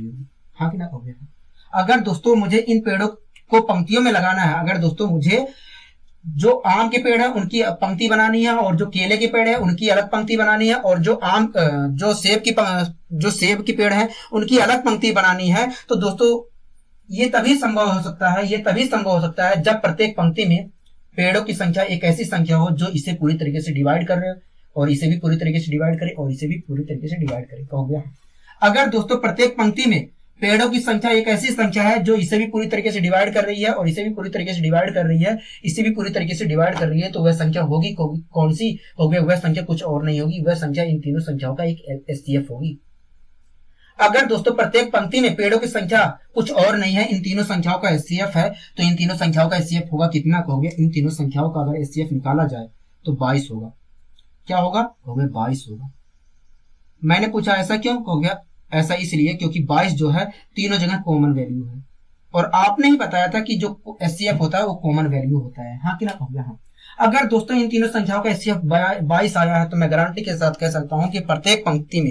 होगी। हाँ कि ना कहोगे। अगर दोस्तों मुझे इन पेड़ों को पंक्तियों में लगाना है, अगर दोस्तों मुझे जो आम के पेड़ है उनकी पंक्ति बनानी है और जो केले के पेड़ है उनकी अलग पंक्ति बनानी है और जो सेब के पेड़ है उनकी अलग पंक्ति बनानी है, तो दोस्तों ये तभी संभव हो सकता है जब प्रत्येक पंक्ति में पेड़ों की संख्या एक ऐसी संख्या हो जो इसे पूरी तरीके से डिवाइड कर रहे हो और इसे भी पूरी तरीके से डिवाइड करे और इसे भी पूरी तरीके से डिवाइड करे। कहोगे अगर दोस्तों प्रत्येक पंक्ति में पेड़ों की संख्या एक ऐसी संख्या है जो इसे भी पूरी तरीके से डिवाइड कर रही है और इसे भी पूरी तरीके से डिवाइड कर रही है, इसे भी पूरी तरीके से डिवाइड कर रही है, तो वह संख्या होगी कौन सी होगी। वह संख्या कुछ और नहीं होगी, वह संख्या इन तीनों संख्याओं का एक एचसीएफ होगी। अगर दोस्तों प्रत्येक पंक्ति में पेड़ों की संख्या कुछ और नहीं है, इन तीनों संख्याओं का एचसीएफ है, तो इन तीनों संख्याओं का एचसीएफ होगा कितना कहोगे। इन तीनों संख्याओं का अगर एचसीएफ निकाला जाए तो 22 होगा। क्या होगा कहोगे 22 होगा। मैंने पूछा ऐसा क्यों कहोगे, ऐसा इसलिए क्योंकि 22 जो है तीनों जगह कॉमन वैल्यू है और आपने ही बताया था कि जो एचसीएफ होता है वो कॉमन वैल्यू होता है। हाँ कि ना कहोगे हाँ। अगर दोस्तों इन तीनों संख्याओं का एचसीएफ 22 आया है, तो मैं गारंटी के साथ कह सकता हूं कि प्रत्येक पंक्ति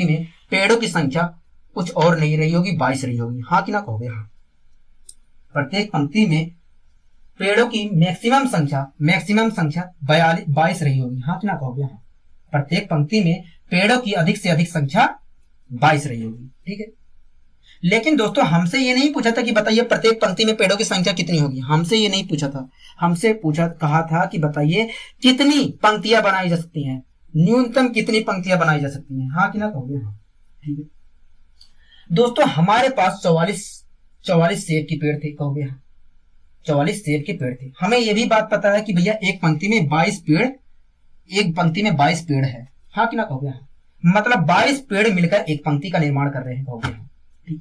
में पेड़ों की संख्या कुछ और नहीं रही होगी, 22 रही होगी। हाँ कि ना कहोगे हाँ। प्रत्येक पंक्ति में पेड़ों की मैक्सिमम संख्या 22 रही होगी। हाँ कि ना कहोगे हाँ। प्रत्येक पंक्ति में पेड़ों की अधिक से अधिक संख्या 22 रही होगी। ठीक है। लेकिन दोस्तों हमसे ये नहीं पूछा था कि बताइए प्रत्येक पंक्ति में पेड़ों की संख्या कितनी होगी, हमसे ये नहीं पूछा था। कहा था कि बताइए कितनी पंक्तियां बनाई जा सकती हैं, न्यूनतम कितनी पंक्तियां बनाई जा सकती हैं। हाँ कि ना कहोगे हाँ। ठीक है। दोस्तों हमारे पास 44 सेब के पेड़ थे। कहोगे हाँ। 44 सेब के पेड़ थे। हमें यह भी बात पता है कि भैया एक पंक्ति में 22 पेड़ है। हाँ कि ना कहोगे हाँ। मतलब 22 पेड़ मिलकर एक पंक्ति का निर्माण कर रहे हैं। कहोगे हाँ। ठीक है।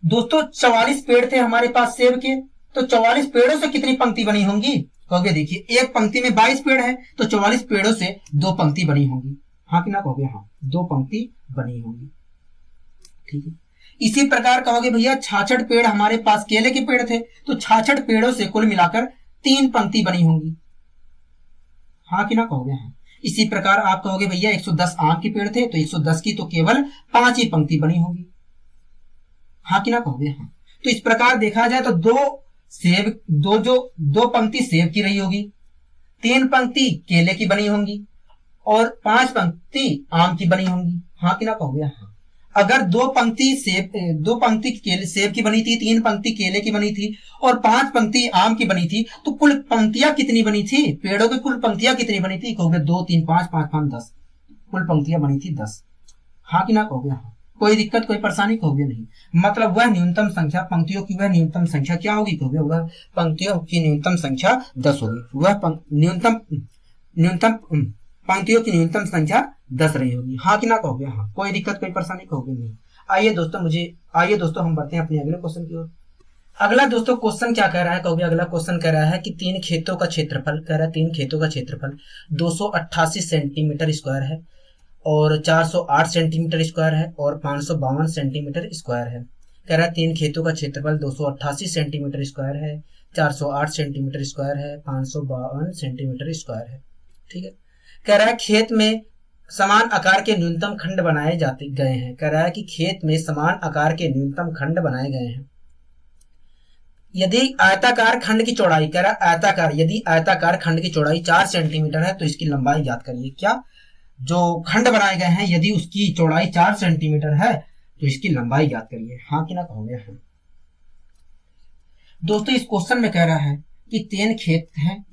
दोस्तों 44 पेड़ थे हमारे पास सेब के, तो 44 पेड़ों से कितनी पंक्ति बनी होंगी कहोगे। देखिए एक पंक्ति में 22 पेड़ है तो 44 पेड़ों से 2 पंक्ति बनी होंगी। हाँ कि ना कहोगे हाँ। 2 पंक्ति बनी होंगी। ठीक है। इसी प्रकार कहोगे भैया 66 पेड़ हमारे पास केले के पेड़ थे, तो 66 पेड़ों से कुल मिलाकर 3 पंक्ति बनी होंगी। हाँ कि ना कहोगे हाँ। इसी प्रकार आप कहोगे भैया 110 आम के पेड़ थे, तो 110 की तो केवल 5 ही पंक्ति बनी होगी। हाँ कि ना कहोगे? हाँ। तो इस प्रकार देखा जाए तो दो पंक्ति सेब की रही होगी, 3 पंक्ति केले की बनी होंगी और 5 पंक्ति आम की बनी होंगी। हाँ कि ना कहोगे? हाँ। अगर 2 पंक्ति सेब की बनी थी, 3 पंक्ति केले की बनी थी और 5 पंक्ति आम की बनी थी, तो कुल पंक्तियां कितनी बनी थी? पेड़ों की कुल पंक्तियां कितनी बनी थी? कहोगे 2 3 5 5 5 10, कुल पंक्तियां बनी थी 10। हाँ कि ना कहोगे? हाँ। कोई दिक्कत, कोई परेशानी? कहोगे नहीं। मतलब वह न्यूनतम संख्या, पंक्तियों की वह न्यूनतम संख्या क्या होगी? कहोगे वह पंक्तियों की न्यूनतम संख्या 10 होगी। वह न्यूनतम पंक्तियों की न्यूनतम संख्या 10 रही होगी। हाँ कि ना कहोगे? हाँ। कोई दिक्कत, कोई परेशानी? कहोगे नहीं। आइए दोस्तों हम बढ़ते हैं अपने अगले क्वेश्चन की ओर। अगला दोस्तों क्वेश्चन क्या कह रहा है? कहोगे अगला क्वेश्चन कह रहा है कि 3 खेतों का क्षेत्रफल, कह रहा है 3 खेतों का क्षेत्रफल 288 सेंटीमीटर स्क्वायर है और 408 सेंटीमीटर स्क्वायर है और 552 सेंटीमीटर स्क्वायर है। कह रहा है 3 खेतों का क्षेत्रफल 288 सेंटीमीटर स्क्वायर है, 408 सेंटीमीटर स्क्वायर है, 552 सेंटीमीटर स्क्वायर है। ठीक है। कह रहा है खेत में समान आकार के न्यूनतम खंड बनाए गए हैं। कह रहा है कि खेत में समान आकार के न्यूनतम खंड बनाए गए हैं। यदि आयताकार खंड की चौड़ाई, कह रहा है यदि आयताकार खंड की चौड़ाई 4 सेंटीमीटर है तो इसकी लंबाई ज्ञात करिए। क्या? जो खंड बनाए गए हैं यदि उसकी चौड़ाई 4 सेंटीमीटर है तो इसकी लंबाई ज्ञात करिए। हाँ कि ना कहोगे? हाँ। दोस्तों इस क्वेश्चन में कह रहा है कि 3 खेत हैं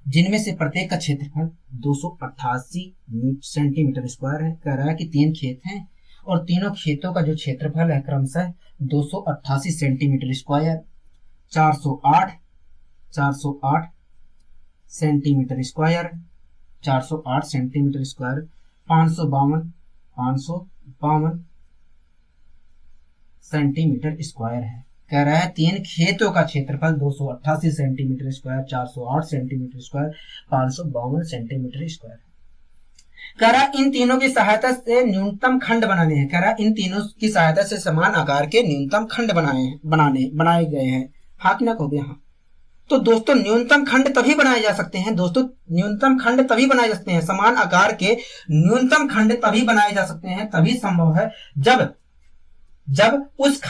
जिनमें से प्रत्येक का क्षेत्रफल 288 सेंटीमीटर स्क्वायर है। कह रहा है कि 3 खेत हैं और तीनों खेतों का जो क्षेत्रफल है क्रमशः 288 centimetre square, 408 centimetre square, 408 centimetre square, 552 centimetre square है। कह रहा है 3 खेतों का क्षेत्रफल 288 centimetre square, 408 centimetre square, 552 centimetre square. कह रहा है इन तीनों की सहायता से न्यूनतम खंड बनाने हैं। कह रहा है इन तीनों की सहायता से समान आकार के न्यूनतम खंड बनाए गए हैं। हाँ कि ना कहोगे? हाँ। तो दोस्तों न्यूनतम खंड तभी बनाए जा सकते हैं, समान आकार के न्यूनतम खंड तभी बनाए जा सकते हैं, तभी संभव है जब उस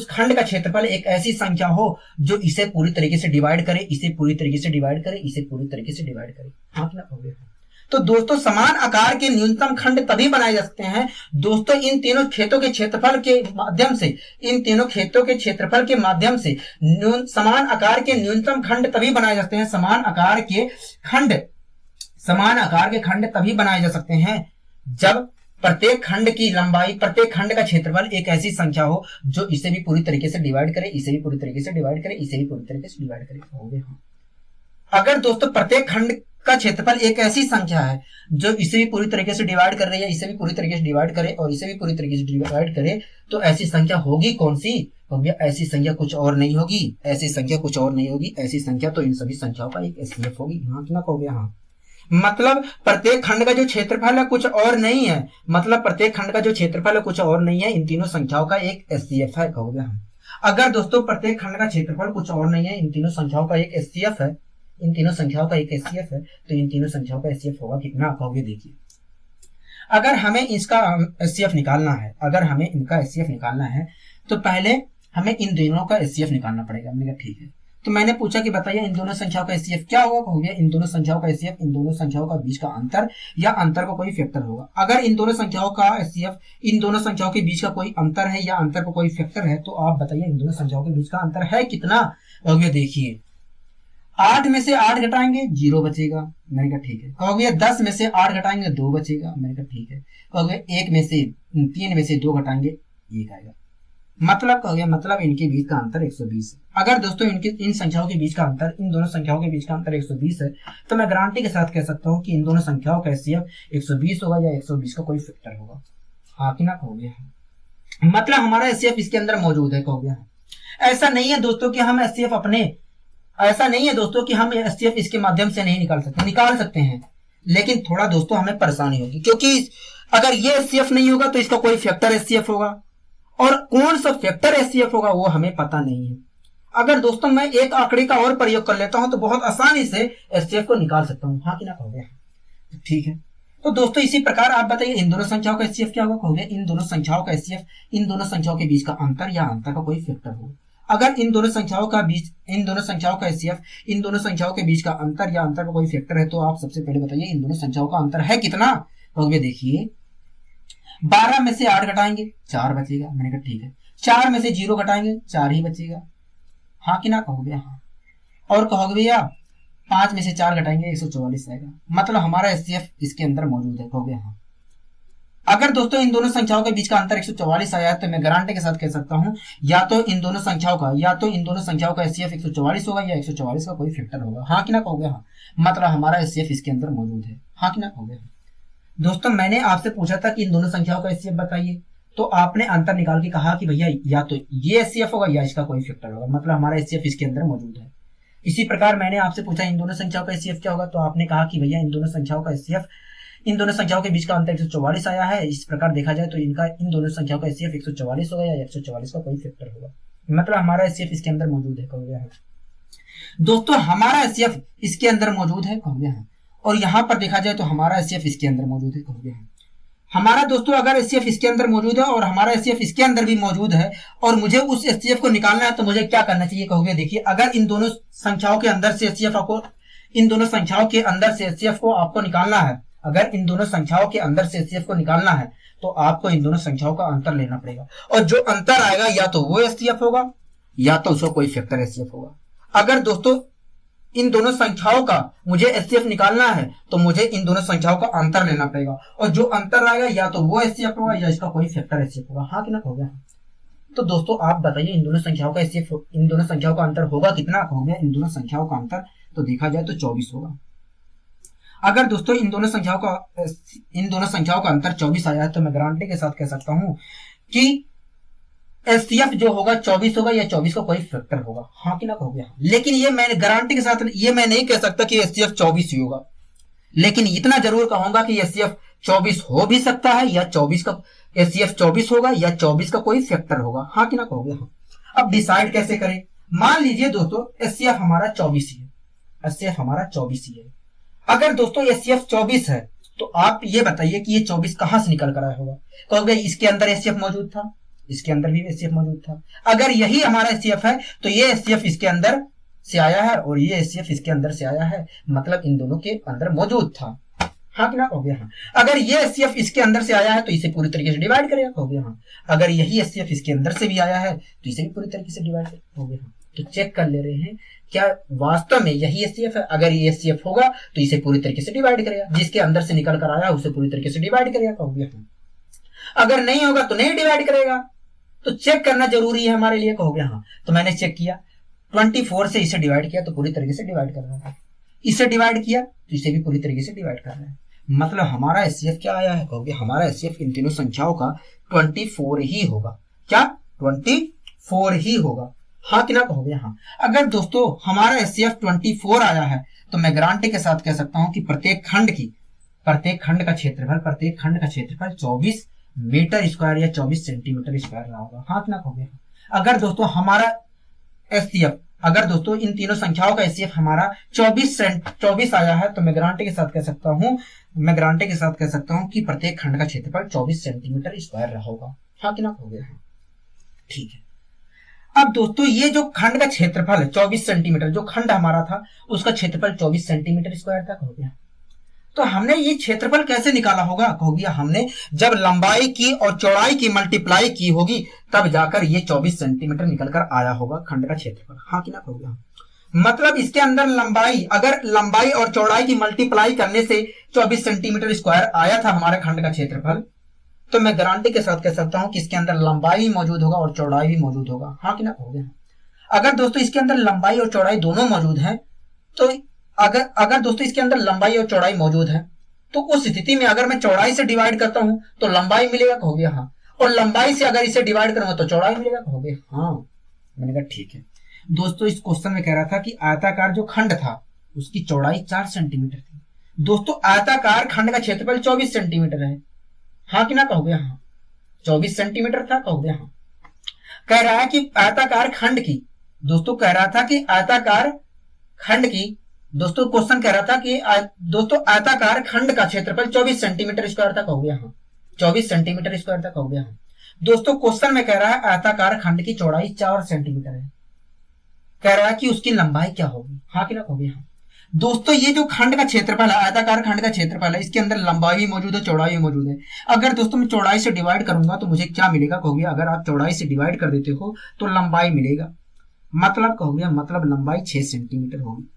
खंड का क्षेत्रफल एक ऐसी संख्या हो जो इसे पूरी तरीके से डिवाइड करे, इसे पूरी तरीके से डिवाइड करे, इसे पूरी तरीके से डिवाइड करे। हाँ कि ना कहोगे? तो दोस्तों समान आकार के न्यूनतम खंड तभी बनाए जा सकते हैं दोस्तों इन तीनों खेतों के क्षेत्रफल के माध्यम से समान आकार के न्यूनतम खंड तभी बनाए जा सकते हैं, समान आकार के खंड तभी बनाए जा सकते हैं जब प्रत्येक खंड का क्षेत्रफल एक ऐसी संख्या हो जो इसे भी पूरी तरीके से डिवाइड करे, इसे भी पूरी तरीके से डिवाइड करे, इसे भी पूरी तरीके से डिवाइड करे। कहोगे हाँ। अगर दोस्तों प्रत्येक खंड का क्षेत्रफल एक ऐसी संख्या है जो इसे भी पूरी तरीके से डिवाइड कर रही है, इसे भी पूरी तरीके से डिवाइड करे और इसे भी पूरी तरीके से डिवाइड करे, तो ऐसी संख्या होगी कौन सी? ऐसी संख्या कुछ और नहीं होगी, ऐसी संख्या तो इन सभी संख्याओं का एक एचसीएफ होगी। हाँ कि ना कहोगे? हाँ। मतलब प्रत्येक खंड का जो क्षेत्रफल है कुछ और नहीं है, इन तीनों संख्याओं का एक एचसीएफ है। कहोगे हाँ। अगर दोस्तों प्रत्येक खंड का क्षेत्रफल कुछ और नहीं है, इन तीनों संख्याओं का एक एचसीएफ है, तो इन तीनों संख्याओं का एचसीएफ होगा कितना? कहोगे देखिए, अगर हमें इनका एचसीएफ निकालना है तो पहले हमें इन दोनों का एचसीएफ निकालना पड़ेगा। मैंने कहा ठीक है। तो मैंने पूछा कि बताइए इन दोनों संख्याओं का एचसीएफ क्या होगा? कहोगे इन दोनों संख्याओं का एचसीएफ इन दोनों संख्याओं का बीच का अंतर या अंतर का कोई फैक्टर होगा। अगर इन दोनों संख्याओं का एचसीएफ इन दोनों संख्याओं के बीच का कोई अंतर है या अंतर का कोई फैक्टर है, तो आप बताइए इन दोनों संख्याओं के बीच का अंतर है कितना? कहोगे देखिए 8 में से 8 घटाएंगे 0 बचेगा। मैंने कहा ठीक है। कहोगे 10 में से 8 घटाएंगे 2 बचेगा। मैंने कहा ठीक है। कहोगे 3 में से 2 घटाएंगे 1 आएगा। मतलब इनके बीच का अंतर 120 है। अगर दोस्तों इन संख्याओं के बीच का अंतर, इन दोनों संख्याओं के बीच का अंतर 120 है, तो मैं गारंटी के साथ कह सकता हूँ कि इन दोनों संख्याओं का एचसीएफ 120 होगा या 120 का कोई फैक्टर होगा। हाँ कि ना कहोगे? मतलब हमारा एचसीएफ इसके अंदर मौजूद है। कहोगे ऐसा नहीं है दोस्तों कि हम एचसीएफ इसके माध्यम से नहीं निकाल सकते हैं, लेकिन थोड़ा दोस्तों हमें परेशानी होगी, क्योंकि अगर ये एचसीएफ नहीं होगा तो इसका कोई फैक्टर एचसीएफ होगा, और कौन सा फैक्टर एचसीएफ होगा वो हमें पता नहीं है। अगर दोस्तों मैं एक आंकड़े का और प्रयोग कर लेता हूं तो बहुत आसानी से एचसीएफ को निकाल सकता हूं। हाँ कि ना कहोगे? ठीक है। तो दोस्तों इसी प्रकार आप बताइए इन दोनों संख्याओं का एचसीएफ क्या होगा? कहोगे इन दोनों संख्याओं का एचसीएफ इन दोनों संख्याओं के बीच का अंतर या अंतर का कोई फैक्टर होगा। अगर इन दोनों संख्याओं का एचसीएफ इन दोनों संख्याओं के बीच का अंतर या अंतर का कोई फैक्टर है, तो आप सबसे पहले बताइए इन दोनों संख्याओं का अंतर है कितना? कहोगे देखिए 12 में से 8 घटाएंगे 4 बचेगा। मैंने कहा ठीक है। 4 में से 0 घटाएंगे 4 ही बचेगा, हाँ कि ना? कहोगे हाँ। और कहोगे भैया 5 में से 4 घटाएंगे 144 आएगा, मतलब हमारा एचसीएफ इसके अंदर मौजूद है। कहोगे हाँ। अगर दोस्तों इन दोनों संख्याओं के बीच का अंतर 144 आया है, तो मैं गारंटी के साथ कह सकता हूं या तो इन दोनों संख्याओं का एचसीएफ 144 होगा या 144 का कोई फैक्टर होगा, हाँ कि ना? कहोगे हाँ। मतलब हमारा एचसीएफ इसके अंदर मौजूद है, हाँ कि ना? कहोगे हाँ। दोस्तों मैंने आपसे पूछा था कि इन दोनों संख्याओं का एचसीएफ बताइए, तो आपने अंतर निकाल के कहा कि भैया या तो ये एचसीएफ होगा या इसका कोई फैक्टर होगा, मतलब हमारा एचसीएफ इसके अंदर मौजूद है। इसी प्रकार मैंने आपसे पूछा इन दोनों संख्याओं का एचसीएफ क्या होगा, तो आपने कहा कि भैया इन दोनों संख्याओं का एचसीएफ इन दोनों संख्याओं के बीच का अंतर 144 आया है। इस प्रकार देखा जाए तो इन दोनों संख्याओं का एचसीएफ 144 होगा या 144 का कोई फैक्टर होगा, मतलब हमारा एचसीएफ इसके अंदर मौजूद है। कहोगे हाँ। दोस्तों हमारा एचसीएफ इसके अंदर मौजूद है। कहोगे हाँ। और यहाँ पर देखा जाए तो हमारा एचसीएफ इसके अंदर मौजूद है। कहोगे हाँ। हमारा दोस्तों अगर एचसीएफ इसके अंदर मौजूद है और हमारा एचसीएफ इसके अंदर भी मौजूद है और मुझे उस एचसीएफ को निकालना है, तो मुझे क्या करना चाहिए? कहोगे देखिए अगर इन दोनों संख्याओं के अंदर से एचसीएफ को आपको निकालना है, अगर इन दोनों संख्याओं के अंदर से एचसीएफ को निकालना है, तो आपको इन दोनों संख्याओं का अंतर लेना पड़ेगा, और जो अंतर आएगा या तो वो एचसीएफ होगा या तो उसका कोई फैक्टर एचसीएफ होगा। अगर दोस्तों इन दोनों संख्याओं का मुझे एचसीएफ निकालना है, तो मुझे इन दोनों संख्याओं का अंतर लेना पड़ेगा, और जो अंतर आएगा या तो वो एचसीएफ होगा या इसका कोई फैक्टर एचसीएफ होगा, हाँ कि ना? कहोगे हाँ। तो दोस्तों आप बताइए इन दोनों संख्याओं का एचसीएफ इन दोनों संख्याओं का अंतर होगा कितना? कहोगे इन दोनों संख्याओं का अंतर तो देखा जाए तो 24 होगा। अगर दोस्तों इन दोनों संख्याओं का अंतर 24 आया है, तो मैं गारंटी के साथ कह सकता हूं कि एचसीएफ जो होगा 24 होगा या 24 का कोई फैक्टर होगा, हाँ कि ना? कहोगे हाँ। लेकिन ये मैं गारंटी के साथ ये मैं नहीं कह सकता कि एचसीएफ 24 ही होगा, लेकिन इतना जरूर कहूंगा कि एचसीएफ 24 हो भी सकता है या 24 का एचसीएफ 24 होगा या 24 का कोई फैक्टर होगा, हाँ कि ना? कहोगे हाँ। अब डिसाइड कैसे करें? मान लीजिए दोस्तों एचसीएफ हमारा 24 ही है, एचसीएफ हमारा 24 ही है। अगर दोस्तों एचसीएफ 24 है, तो आप ये बताइए कि ये 24 कहां से निकल कर आया होगा? कहोगे इसके अंदर एचसीएफ मौजूद था, इसके अंदर भी एचसीएफ मौजूद था। अगर यही हमारा एचसीएफ है, तो ये एचसीएफ इसके अंदर से आया है और ये एचसीएफ इसके अंदर से आया है, मतलब इन दोनों के अंदर मौजूद था, हाँ कि ना? कहोगे हाँ। अगर ये एचसीएफ इसके अंदर से आया है, तो इसे पूरी तरीके से डिवाइड करेगा, कहोगे हाँ। अगर यही एचसीएफ इसके अंदर से भी आया है, तो इसे भी पूरी तरीके से डिवाइड करेगा, कहोगे हाँ। तो चेक कर ले रहे हैं क्या वास्तव में यही एचसीएफ है? अगर ये एचसीएफ होगा तो इसे पूरी तरीके से डिवाइड करेगा, जिसके अंदर से निकल कर आया उसे पूरी तरीके से डिवाइड करेगा, कहोगे हाँ। अगर नहीं होगा तो नहीं डिवाइड करेगा, तो चेक करना जरूरी है हमारे लिए, कहोगे हाँ। तो मैंने चेक किया 24 से इसे डिवाइड किया तो पूरी तरीके से डिवाइड कर रहा है, इसे डिवाइड किया तो इसे भी पूरी तरीके से डिवाइड कर रहा है, मतलब हमारा एचसीएफ क्या आया है? कहोगे हमारा एचसीएफ इन तीनों संख्याओं का 24 ही होगा। क्या? 24 ही होगा, हाँ कि ना? कहोगे हाँ। अगर दोस्तों हमारा एचसीएफ 24 आया है, तो मैं गारंटी के साथ कह सकता हूं कि प्रत्येक खंड का क्षेत्रफल 24 मीटर स्क्वायर या 24 सेंटीमीटर स्क्वायर रहा होगा, हाँ कि ना? कहोगे हाँ। अगर दोस्तों हमारा एचसीएफ अगर दोस्तों इन तीनों संख्याओं का एचसीएफ हमारा 24 आया है, तो मैं गारंटी के साथ कह सकता हूं कि प्रत्येक खंड का क्षेत्रफल 24 सेंटीमीटर स्क्वायर रहा होगा, हाँ कि ना? कहोगे हाँ। ठीक है। अब दोस्तों ये जो खंड का क्षेत्रफल है 24 सेंटीमीटर, जो खंड हमारा था उसका क्षेत्रफल 24 सेंटीमीटर स्क्वायर था, कहोगे हाँ। तो हमने ये क्षेत्रफल कैसे निकाला होगा? कहोगे हमने जब लंबाई की और चौड़ाई की मल्टीप्लाई की होगी, तब जाकर ये 24 सेंटीमीटर निकल कर आया होगा खंड का क्षेत्रफल, हाँ कि ना? कहोगे हाँ। मतलब इसके अंदर अगर लंबाई और चौड़ाई की मल्टीप्लाई करने से 24 सेंटीमीटर स्क्वायर आया था हमारे खंड का क्षेत्रफल, तो मैं गारंटी के साथ कह सकता हूं कि इसके अंदर लंबाई भी मौजूद होगा और चौड़ाई भी मौजूद होगा, हाँ कि ना? कहोगे हाँ। अगर दोस्तों इसके अंदर लंबाई और चौड़ाई दोनों मौजूद हैं, तो अगर दोस्तों इसके अंदर लंबाई और चौड़ाई मौजूद है, तो उस स्थिति में अगर मैं चौड़ाई से डिवाइड करता हूं तो लंबाई मिलेगा, कहोगे हाँ। और लंबाई से अगर इसे डिवाइड करूंगा तो चौड़ाई मिलेगा, कहोगे हाँ। मैंने कहा ठीक है। दोस्तों इस क्वेश्चन में कह रहा था कि आयताकार जो खंड था उसकी चौड़ाई 4 सेंटीमीटर थी। दोस्तों आयताकार खंड का क्षेत्रफल 24 सेंटीमीटर है, हाँ कि ना? कहोगे हाँ। 24 सेंटीमीटर था, कहोगे हाँ। कह रहा था कि आयताकार खंड की दोस्तों क्वेश्चन कह रहा था कि दोस्तों आयताकार खंड का क्षेत्रफल 24 सेंटीमीटर स्क्वायर तक हो गया। हाँ 24 सेंटीमीटर स्क्वायर तक हो गया। हाँ दोस्तों क्वेश्चन में कह रहा है आयताकार खंड की चौड़ाई 4 सेंटीमीटर है, कह रहा है कि उसकी लंबाई क्या होगी। हाँ कि ना होगी। हाँ दोस्तों ये जो खंड का क्षेत्रफल है, आयताकार खंड का क्षेत्रफल है, इसके अंदर लंबाई भी मौजूद है, चौड़ाई भी मौजूद है। अगर दोस्तों मैं चौड़ाई से डिवाइड करूंगा तो मुझे क्या मिलेगा कहोगे, अगर आप चौड़ाई से डिवाइड कर देते हो तो लंबाई मिलेगा, मतलब कहोगे मतलब लंबाई 6 सेंटीमीटर होगी।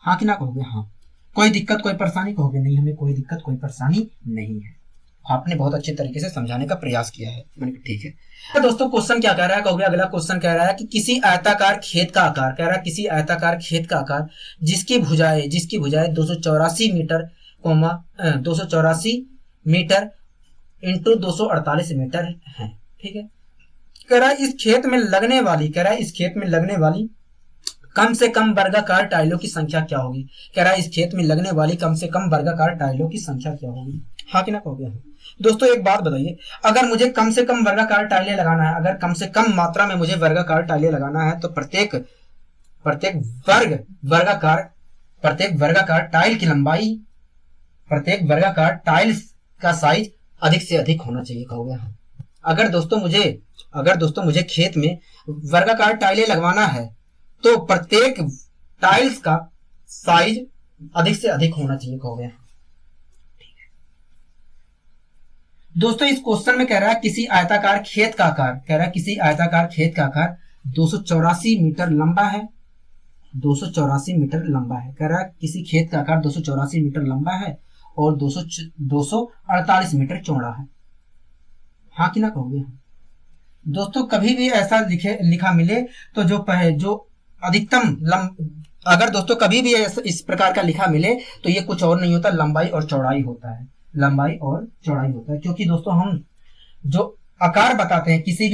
हाँ कि ना कहोगे। हाँ कोई दिक्कत कोई परेशानी कहोगे नहीं, हमें कोई दिक्कत कोई परेशानी नहीं है। आपने बहुत अच्छे तरीके से समझाने का प्रयास किया है, मैंने कहा ठीक है। तो दोस्तों क्वेश्चन क्या कह रहा है कहोगे, अगला क्वेश्चन कह रहा है कि किसी आयताकार खेत का आकार, कह रहा है किसी आयताकार खेत का आकार जिसकी भुजाएं 284 मीटर 284 मीटर इंटू 248 मीटर है। ठीक है, कह रहा है इस खेत में लगने वाली कम से कम वर्गाकार टाइलों की संख्या क्या होगी। कह रहा है इस खेत में लगने वाली कम से कम वर्गाकार टाइलों की संख्या क्या होगी। हाँ कि ना कहोगे। दोस्तों एक बात बताइए, अगर मुझे कम से कम वर्गाकार टाइलें लगाना है, अगर कम से कम मात्रा में मुझे वर्गाकार टाइलें लगाना है, तो प्रत्येक वर्गाकार टाइल की लंबाई, प्रत्येक वर्गाकार टाइल्स का साइज अधिक से अधिक होना चाहिए कहोगे। हाँ अगर दोस्तों मुझे खेत में वर्गाकार टाइलें लगवाना है तो प्रत्येक टाइल्स का साइज अधिक से अधिक होना चाहिए कहोगे। दोस्तों इस क्वेश्चन में कह रहा है किसी आयताकार खेत का आकार 284 मीटर लंबा है, 284 मीटर लंबा है। कह रहा है किसी खेत का आकार 284 मीटर लंबा है और 248 मीटर चौड़ा है। हाँ कि ना कहोगे। दोस्तों कभी भी ऐसा लिखा मिले तो जो अधिकतम अगर दोस्तों कभी भी इस प्रकार का लिखा मिले तो ये कुछ और नहीं होता, लंबाई और चौड़ाई होता है, लंबाई और चौड़ाई होता है। क्योंकि दोस्तों हम जो आकार बताते हैं, किसी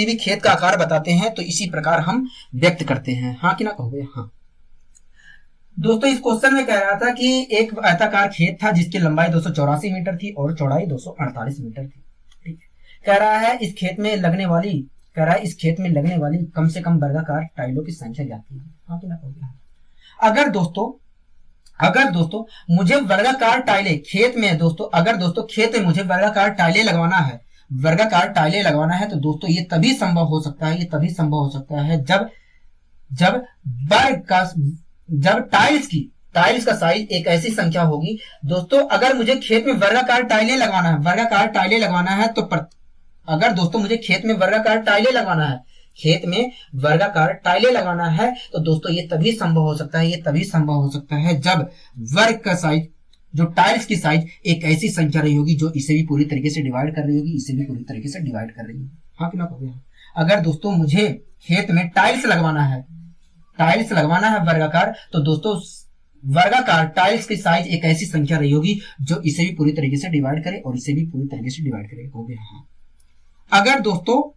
भी खेत का आकार बताते हैं तो इसी प्रकार हम व्यक्त करते हैं। हाँ कि ना कहोगे। हाँ दोस्तों इस क्वेश्चन में कह रहा था कि एक आयताकार खेत था जिसकी लंबाई 284 मीटर थी और चौड़ाई 248 मीटर थी। ठीक है, कह रहा है इस खेत में लगने वाली कम से कम वर्गाकार टाइलों की संख्या ज्ञात कीजिए। हाँ कि ना कहोगे। अगर दोस्तों मुझे वर्गाकार टाइलें खेत में मुझे वर्गाकार टाइलें लगवाना है तो दोस्तों ये तभी संभव हो सकता है जब टाइल्स का साइज एक ऐसी संख्या होगी। दोस्तों अगर मुझे खेत में वर्गाकार टाइलें लगवाना है तो अगर दोस्तों मुझे खेत में वर्गाकार टाइलें लगाना है तो दोस्तों ये तभी संभव हो सकता है जब वर्ग का साइज, जो टाइल्स की साइज एक ऐसी संख्या रही होगी जो इसे भी पूरी तरीके से डिवाइड कर रही होगी, हाँ कि ना कहोगे। अगर दोस्तों मुझे खेत में टाइल्स लगवाना है वर्गाकार, तो दोस्तों वर्गाकार टाइल्स की साइज एक ऐसी संख्या रही होगी जो इसे भी पूरी तरीके से डिवाइड करे और इसे भी पूरी तरीके से डिवाइड करे कहोगे। हाँ अगर दोस्तों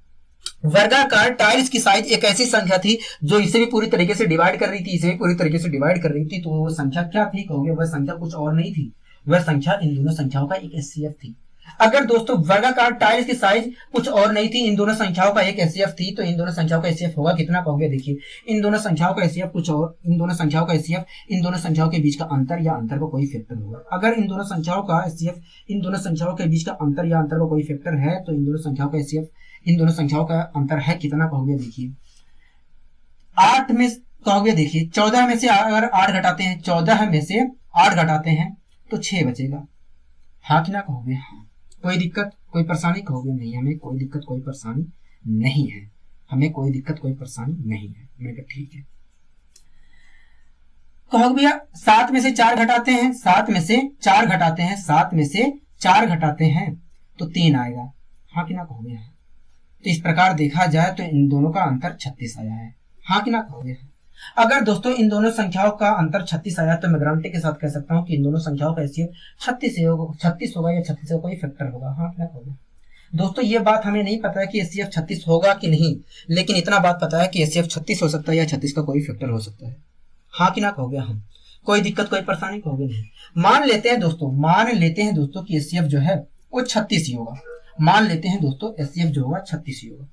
वर्गाकार टाइल्स की साइज एक ऐसी संख्या थी जो इसे भी पूरी तरीके से डिवाइड कर रही थी, तो वो संख्या क्या थी कहोगे। वह संख्या कुछ और नहीं थी, वह संख्या इन दोनों संख्याओं का एक एचसीएफ थी। अगर दोस्तों वर्गाकार टाइल्स की साइज कुछ और नहीं थी, इन दोनों संख्याओं का एक एचसीएफ थी, तो इन दोनों संख्याओं का एचसीएफ होगा कितना कहोगे। देखिए इन दोनों संख्याओं का एचसीएफ कुछ और, इन दोनों संख्याओं का एचसीएफ इन दोनों संख्याओं के बीच का अंतर या अंतर का कोई फैक्टर होगा। अगर इन दोनों संख्याओं का एचसीएफ इन दोनों संख्याओं के बीच का अंतर या अंतर का कोई फैक्टर है तो इन दोनों संख्याओं का एचसीएफ इन दोनों संख्याओं का अंतर है कितना कहोगे। देखिए 8 में कहोगे, देखिए 14 में से अगर 8 घटाते हैं, 14 में से 8 घटाते हैं तो 6 बचेगा। हाँ कि ना कहोगे। हाँ कोई दिक्कत कोई परेशानी कहोगे नहीं, हमें कोई दिक्कत कोई परेशानी नहीं है, मैंने कहा ठीक है। कहोगे भैया 7 में से 4 घटाते हैं, 7 में से 4 घटाते हैं तो 3 आएगा। हाँ कि ना कहोगे। तो इस प्रकार देखा जाए तो इन दोनों का अंतर 36 आया है। हाँ कि ना कहोगे। अगर दोस्तों इन दोनों संख्याओं का अंतर 36 आया तो मैं गारंटी के साथ कह सकता हूं कि इन दोनों संख्याओं का एचसीएफ 36 होगा या 36 का कोई फैक्टर होगा। हाँ कि ना कहोगे। दोस्तों ये बात हमें नहीं पता है कि एचसीएफ 36 होगा कि नहीं, लेकिन इतना बात पता है कि एचसीएफ 36 हो सकता है या 36 का कोई फैक्टर हो सकता है। हाँ कि ना कहोगे। हम कोई दिक्कत कोई परेशानी कहोगे नहीं। मान लेते हैं दोस्तों कि एचसीएफ जो है वो 36 ही होगा। मान लेते हैं दोस्तों एचसीएफ जो होगा 36 ही होगा।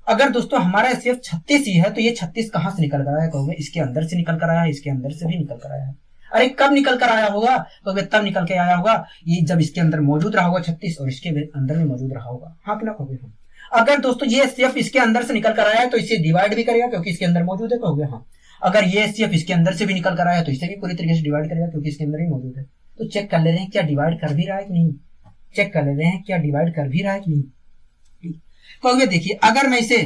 अगर दोस्तों हमारा एचसीएफ 36 ही है तो ये 36 कहां से निकल कर आया कहोगे, इसके अंदर से निकल कर आया है, इसके अंदर से भी निकल कर आया है। अरे कब निकल कर आया होगा कहोगे, तब निकल के आया होगा ये जब इसके अंदर मौजूद रहा होगा 36 और इसके अंदर में मौजूद रहा होगा। हाँ कि ना कहोगे हाँ। अगर दोस्तों ये एचसीएफ इसके अंदर से निकल कर आया है तो इसे डिवाइड भी करेगा क्योंकि इसके अंदर मौजूद है कहोगे हाँ। अगर ये एचसीएफ इसके अंदर से भी निकल कर आया है तो इसे भी पूरी तरीके से डिवाइड करेगा क्योंकि इसके अंदर ही मौजूद है। तो चेक कर ले रहे हैं क्या डिवाइड कर भी रहा है कि नहीं, चेक कर ले रहे हैं क्या डिवाइड कर भी रहा है कि नहीं। कहोगे देखिए अगर मैं इसे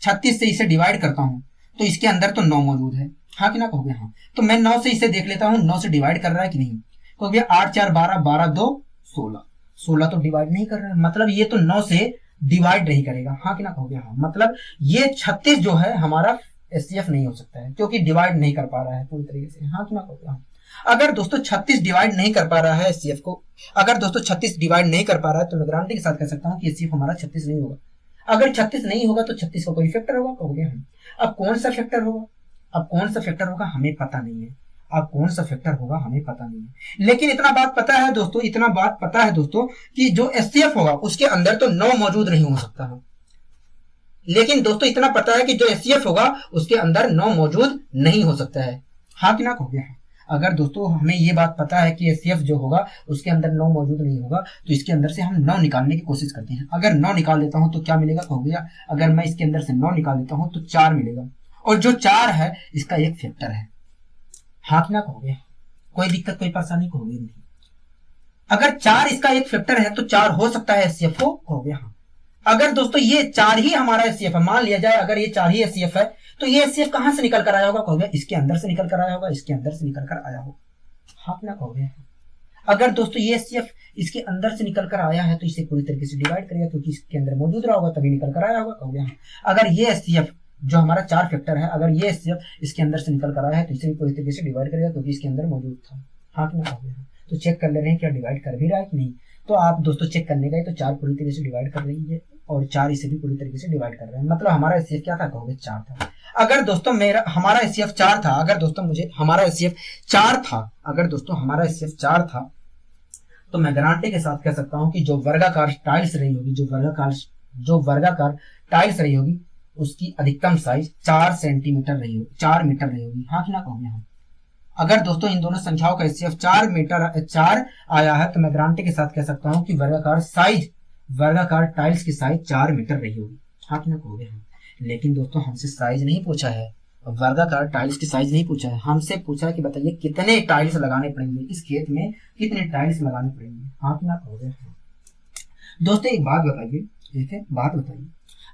36 से इसे डिवाइड करता हूं तो इसके अंदर तो 9 मौजूद है। हाँ कि ना कहोगे हाँ। तो मैं 9 से इसे देख लेता हूं 9 से डिवाइड कर रहा है कि नहीं। कहोगे 8 4 12 12 2 16, 16 तो डिवाइड नहीं कर रहा है, मतलब ये तो 9 से डिवाइड नहीं करेगा। हाँ कि ना कहोगे हाँ। मतलब ये 36 जो है हमारा एचसीएफ नहीं हो सकता है क्योंकि डिवाइड नहीं कर पा रहा है पूरी तरीके से। हाँ कि ना कहोगे हाँ। अगर दोस्तों 36 डिवाइड नहीं कर पा रहा है एचसीएफ को, अगर दोस्तों 36 डिवाइड नहीं कर पा रहा है तो मैं गारंटी के साथ कह सकता हूँ कि एचसीएफ हमारा 36 नहीं होगा। अगर 36 नहीं होगा तो 36 का कोई फैक्टर होगा कहोगे हम। अब कौन सा फैक्टर होगा, अब कौन सा फैक्टर होगा हमें पता नहीं है, अब कौन सा फैक्टर होगा हमें पता नहीं है। लेकिन इतना बात पता है दोस्तों, इतना बात पता है दोस्तों कि जो एचसीएफ होगा उसके अंदर तो 9 मौजूद नहीं हो सकता है। लेकिन दोस्तों इतना पता है कि जो एचसीएफ होगा उसके अंदर 9 मौजूद नहीं हो सकता है। हाँ कि ना कहोगे हाँ। अगर दोस्तों हमें ये बात पता है कि एचसीएफ जो होगा उसके अंदर 9 मौजूद नहीं होगा तो इसके अंदर से हम 9 निकालने की कोशिश करते हैं। अगर 9 निकाल लेता हूं तो क्या मिलेगा कहोगे, अगर मैं इसके अंदर से 9 निकाल लेता हूं तो 4 मिलेगा और जो 4 है इसका एक फैक्टर है। हाँ कि ना कहोगे, कोई दिक्कत कोई परेशानी कहोगे नहीं। अगर 4 इसका एक फैक्टर है तो 4 हो सकता है एचसीएफ को कहोगे हाँ। अगर दोस्तों ये 4 ही हमारा एचसीएफ है, मान लिया जाए अगर ये 4 ही एचसीएफ है तो ये एचसीएफ कहां से निकल कर आया होगा कहोगे, इसके अंदर से निकल कर आया होगा, इसके अंदर से निकल कर आया होगा। हाँ ना कहोगे। अगर दोस्तों ये एचसीएफ इसके अंदर से निकल कर आया है तो इसे पूरी तरीके से डिवाइड करेगा क्योंकि इसके अंदर मौजूद रहा होगा तभी निकल कर आया होगा कहोगे हाँ। अगर ये एचसीएफ जो हमारा 4 फैक्टर है, अगर ये एचसीएफ इसके अंदर से निकल कर आया है तो इसे भी पूरी तरीके से डिवाइड करेगा क्योंकि इसके अंदर मौजूद था। हाँ ना कहोगे हाँ। तो चेक कर ले रहे हैं क्या डिवाइड कर भी रहा है कि नहीं। तो आप दोस्तों चेक करने गए तो 4 पूरी तरीके से डिवाइड कर रही है और 4 इसे भी पूरी तरीके से डिवाइड कर रहे हैं, मतलब हमारा एचसीएफ क्या था कहोगे 4 था। अगर दोस्तों हमारा एचसीएफ 4 था, अगर दोस्तों हमारा एचसीएफ 4 था, अगर दोस्तों हमारा एचसीएफ 4 था तो मैं गारंटी के साथ कह सकता हूं कि जो वर्गाकार टाइल्स रही होगी, जो वर्गाकार टाइल्स रही होगी उसकी अधिकतम साइज 4 सेंटीमीटर रही होगी, 4 मीटर रही होगी। हाँ कि ना कहोगे हम। अगर दोस्तों इन दोनों संख्याओं का एचसीएफ 4 आया है तो मैं गारंटी के साथ कह सकता हूं कि वर्गाकार टाइल्स की साइज 4 मीटर रही होगी। हाँ कि ना कहोगे हम। लेकिन दोस्तों हमसे साइज नहीं पूछा है, वर्गाकार टाइल्स की साइज नहीं पूछा है, हमसे पूछा है कि बताइए कितने टाइल्स लगाने पड़ेंगे, इस खेत में कितने टाइल्स लगाने पड़ेंगे। हाँ कि ना कहोगे। दोस्तों एक बात बताइए, ठीक है बात बताइए,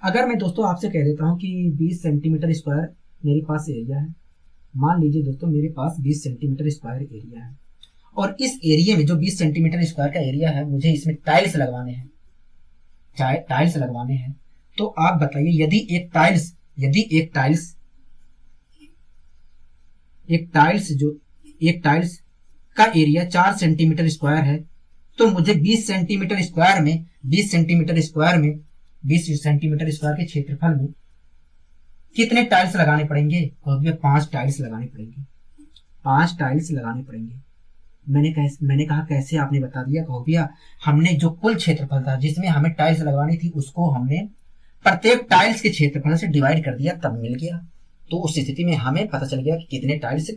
अगर मैं दोस्तों आपसे कह देता हूँ कि 20 सेंटीमीटर स्क्वायर मेरे पास एरिया है, मान लीजिए दोस्तों मेरे पास 20 सेंटीमीटर स्क्वायर एरिया है और इस एरिया में जो 20 सेंटीमीटर स्क्वायर का एरिया है मुझे इसमें टाइल्स लगवाने हैं, टाइल्स लगवाने हैं। तो आप बताइए यदि एक टाइल्स का एरिया 4 सेंटीमीटर स्क्वायर है तो मुझे 20 सेंटीमीटर स्क्वायर के क्षेत्रफल में कितने टाइल्स लगाने पड़ेंगे? 5 टाइल्स लगाने पड़ेंगे, 5 टाइल्स लगाने पड़ेंगे। मैंने कहा कैसे, आपने बता दिया कहो भैया हमने जो कुल क्षेत्रफल था जिसमें हमें टाइल्स लगवानी थी उसको हमने प्रत्येक टाइल्स के क्षेत्रफल से डिवाइड कर दिया तब मिल गया। तो उस स्थिति में हमें पता चल गया कि कितने टाइल्स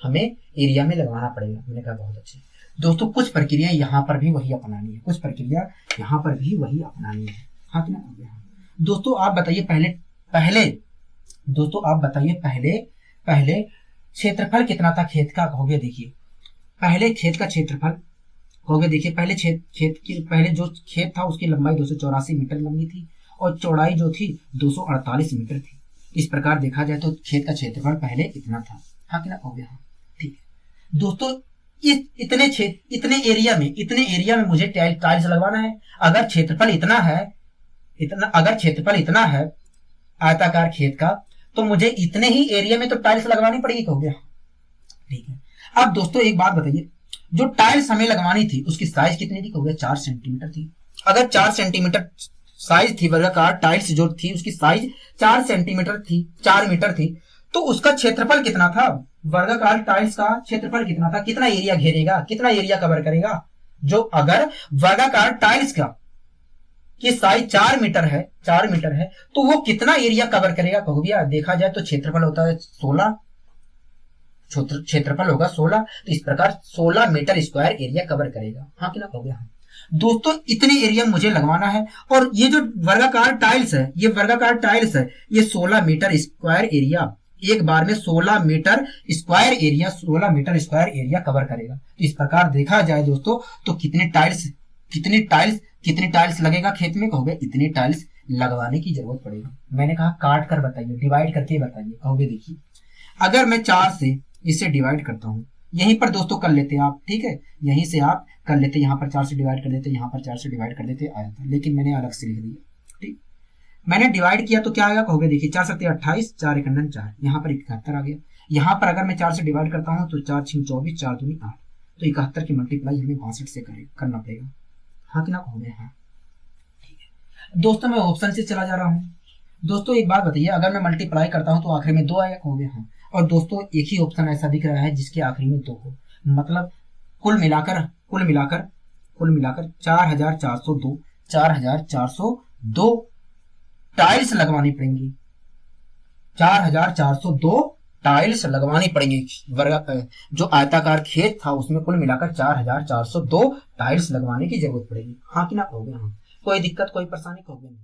हमें एरिया में लगवाना पड़ेगा। मैंने कहा बहुत अच्छे दोस्तों, कुछ प्रक्रिया यहाँ पर भी वही अपनानी है, कुछ प्रक्रिया यहाँ पर भी वही अपनानी है। हाँ कि ना दोस्तों आप बताइए पहले क्षेत्रफल कितना था खेत का कहोगे। देखिए पहले खेत का क्षेत्रफल कहोगे, देखिए पहले जो खेत था उसकी लंबाई 284 मीटर लंबी थी और चौड़ाई जो थी 248 मीटर थी। इस प्रकार देखा जाए तो खेत का क्षेत्रफल पहले इतना था। हाँ कि ना कहोगे हाँ ठीक है। दोस्तों इतने एरिया में मुझे टाइल्स लगवाना है। अगर क्षेत्रफल इतना है आयताकार खेत का तो मुझे इतने ही एरिया में तो टाइल्स लगवानी पड़ेगी कहोगे ठीक है। अब दोस्तों एक बात बताइए, जो टाइल्स हमें लगवानी थी उसकी साइज कितनी थी कहोगे 4 सेंटीमीटर थी। अगर 4 सेंटीमीटर साइज थी वर्गाकार टाइल्स जो थी उसकी साइज 4 सेंटीमीटर थी, 4 मीटर थी, तो उसका क्षेत्रफल कितना था? वर्गाकार टाइल्स का क्षेत्रफल कितना था, कितना एरिया घेरेगा, कितना एरिया कवर करेगा? जो अगर वर्गाकार टाइल्स का कि साइज 4 मीटर है, 4 मीटर है, तो वो कितना एरिया कवर करेगा कहो भैया। देखा जाए तो क्षेत्रफल होता है 16, क्षेत्रफल होगा 16, तो इस प्रकार 16 मीटर स्क्वायर एरिया कवर करेगा। हाँ कि ना कहोगे। हाँ दोस्तों, इतने एरिया मुझे लगवाना है। और ये जो वर्गाकार टाइल्स है, ये वर्गाकार टाइल्स है, ये 16 मीटर स्क्वायर एरिया, एक बार में 16 metre square area, 16 metre square area cover करेगा। तो इस प्रकार देखा जाए दोस्तों, तो कितनी टाइल्स लगेगा खेत में कहोगे, इतनी टाइल्स लगवाने की जरूरत पड़ेगी। मैंने कहा काट कर बताइए, डिवाइड करके बताइए कहोगे। देखिए, अगर मैं 4 से इसे डिवाइड करता हूं, यहीं पर दोस्तों कर लेते आप, ठीक है, यहीं से आप कर लेते, यहाँ पर 4 से डिवाइड कर देते, यहाँ पर 4 से डिवाइड कर देते, आया था, लेकिन मैंने अलग से लिख दिया। ठीक, मैंने डिवाइड किया तो क्या आएगा कहोगे। देखिए 4 7 28, 4 1 4, यहाँ पर 71 आ गया। यहाँ पर अगर मैं 4 से डिवाइड करता हूँ तो 4 6 24, 4 2 8, तो 71 की मल्टीप्लाई हमें 62 से करना पड़ेगा। हाँ कि ना कहोगे। हाँ ठीक है दोस्तों, मैं ऑप्शन से चला जा रहा हूँ। दोस्तों एक बात बताइए, अगर मैं मल्टीप्लाई करता हूँ तो आखिरी में 2 आएगा कहोगे। हाँ, और दोस्तों एक ही ऑप्शन ऐसा दिख रहा है जिसके आखिरी में 2 हो, मतलब कुल मिलाकर 4402 टाइल्स लगवानी पड़ेंगी, 4402 टाइल्स लगवानी पड़ेंगी। वर्ग जो आयताकार खेत था उसमें कुल मिलाकर 4402 टाइल्स लगवाने की जरूरत पड़ेगी। हाँ कि ना कहोगे। हाँ, कोई दिक्कत कोई परेशानी कहोगे नहीं।